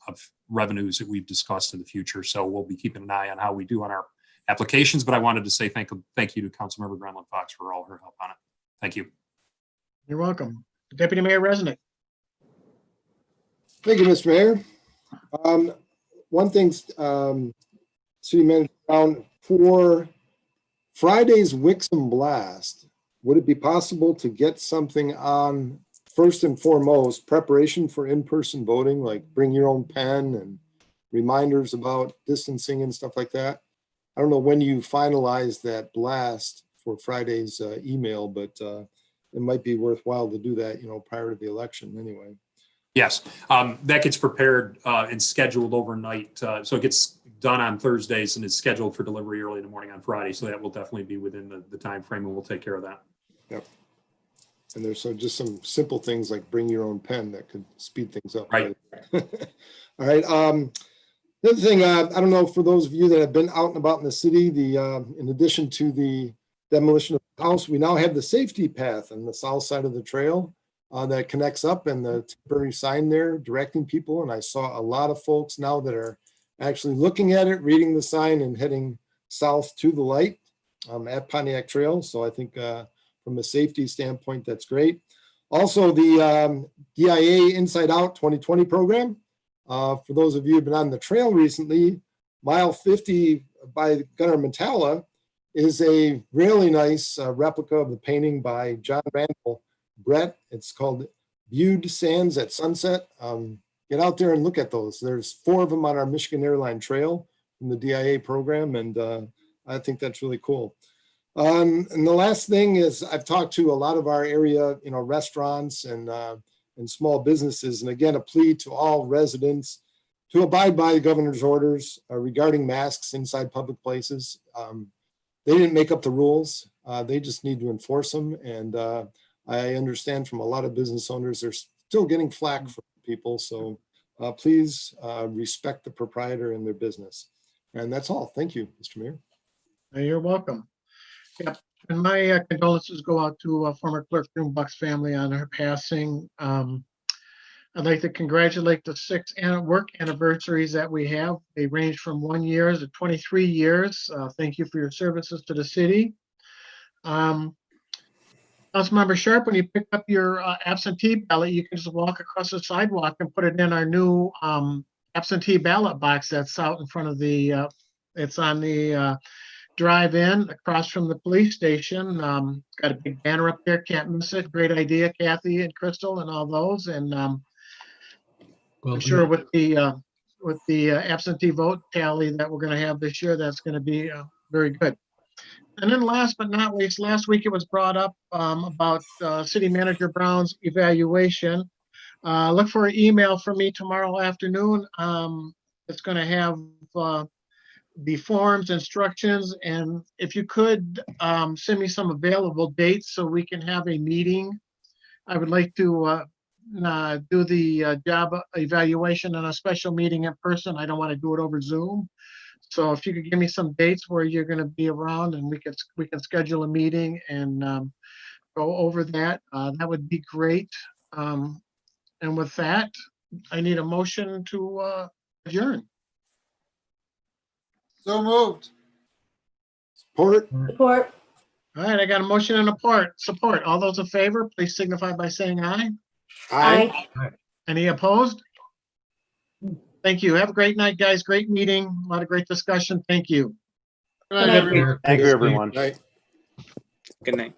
Speaker 1: revenues that we've discussed in the future. So we'll be keeping an eye on how we do on our applications. But I wanted to say thank you to Councilmember Gronlund Fox for all her help on it. Thank you.
Speaker 3: You're welcome. Deputy Mayor Resnick.
Speaker 5: Thank you, Mr. Mayor. One thing, City Manager Brown, for Friday's Wixom Blast, would it be possible to get something on, first and foremost, preparation for in-person voting, like bring your own pen and reminders about distancing and stuff like that? I don't know when you finalize that blast for Friday's email, but it might be worthwhile to do that, prior to the election anyway.
Speaker 1: Yes, that gets prepared and scheduled overnight. So it gets done on Thursdays and is scheduled for delivery early in the morning on Friday. So that will definitely be within the time frame, and we'll take care of that.
Speaker 5: Yep. And there's just some simple things like bring your own pen that could speed things up.
Speaker 1: Right.
Speaker 5: All right. The other thing, I don't know, for those of you that have been out and about in the city, in addition to the demolition of the house, we now have the safety path on the south side of the trail that connects up, and the temporary sign there directing people. And I saw a lot of folks now that are actually looking at it, reading the sign, and heading south to the light at Pontiac Trail. So I think from a safety standpoint, that's great. Also, the DIA Inside Out 2020 program. For those of you who've been on the trail recently, mile 50 by Gunnar Matala is a really nice replica of the painting by John Randall Brett. It's called Viewed Sands at Sunset. Get out there and look at those. There's 4 of them on our Michigan Airline Trail from the DIA program, and I think that's really cool. And the last thing is, I've talked to a lot of our area, restaurants and small businesses, and again, a plea to all residents to abide by the governor's orders regarding masks inside public places. They didn't make up the rules. They just need to enforce them. And I understand from a lot of business owners, they're still getting flack from people. So please respect the proprietor and their business. And that's all. Thank you, Mr. Mayor.
Speaker 3: You're welcome. Yep. And my condolences go out to former Clerk June Buck's family on her passing. I'd like to congratulate the 6 work anniversaries that we have. They range from 1 year to 23 years. Thank you for your services to the city. Councilmember Sharp, when you pick up your absentee ballot, you can just walk across the sidewalk and put it in our new absentee ballot box that's out in front of the, it's on the drive-in across from the police station. Got a big banner up there, can't miss it. Great idea, Kathy and Crystal and all those. And
Speaker 4: Well,
Speaker 3: I'm sure with the absentee vote tally that we're going to have this year, that's going to be very good. And then last but not least, last week it was brought up about City Manager Brown's evaluation. Look for an email from me tomorrow afternoon. It's going to have the forms, instructions, and if you could send me some available dates so we can have a meeting. I would like to do the job evaluation in a special meeting in person. I don't want to do it over Zoom. So if you could give me some dates where you're going to be around, and we can schedule a meeting and go over that, that would be great. And with that, I need a motion to adjourn.
Speaker 11: So moved.
Speaker 5: Support.
Speaker 10: Support.
Speaker 3: All right, I got a motion and support. All those in favor, please signify by saying aye.
Speaker 10: Aye.
Speaker 3: Any opposed? Thank you. Have a great night, guys. Great meeting. A lot of great discussion. Thank you.
Speaker 11: Good night, everyone.
Speaker 2: Thank you, everyone.
Speaker 5: Right.
Speaker 7: Good night.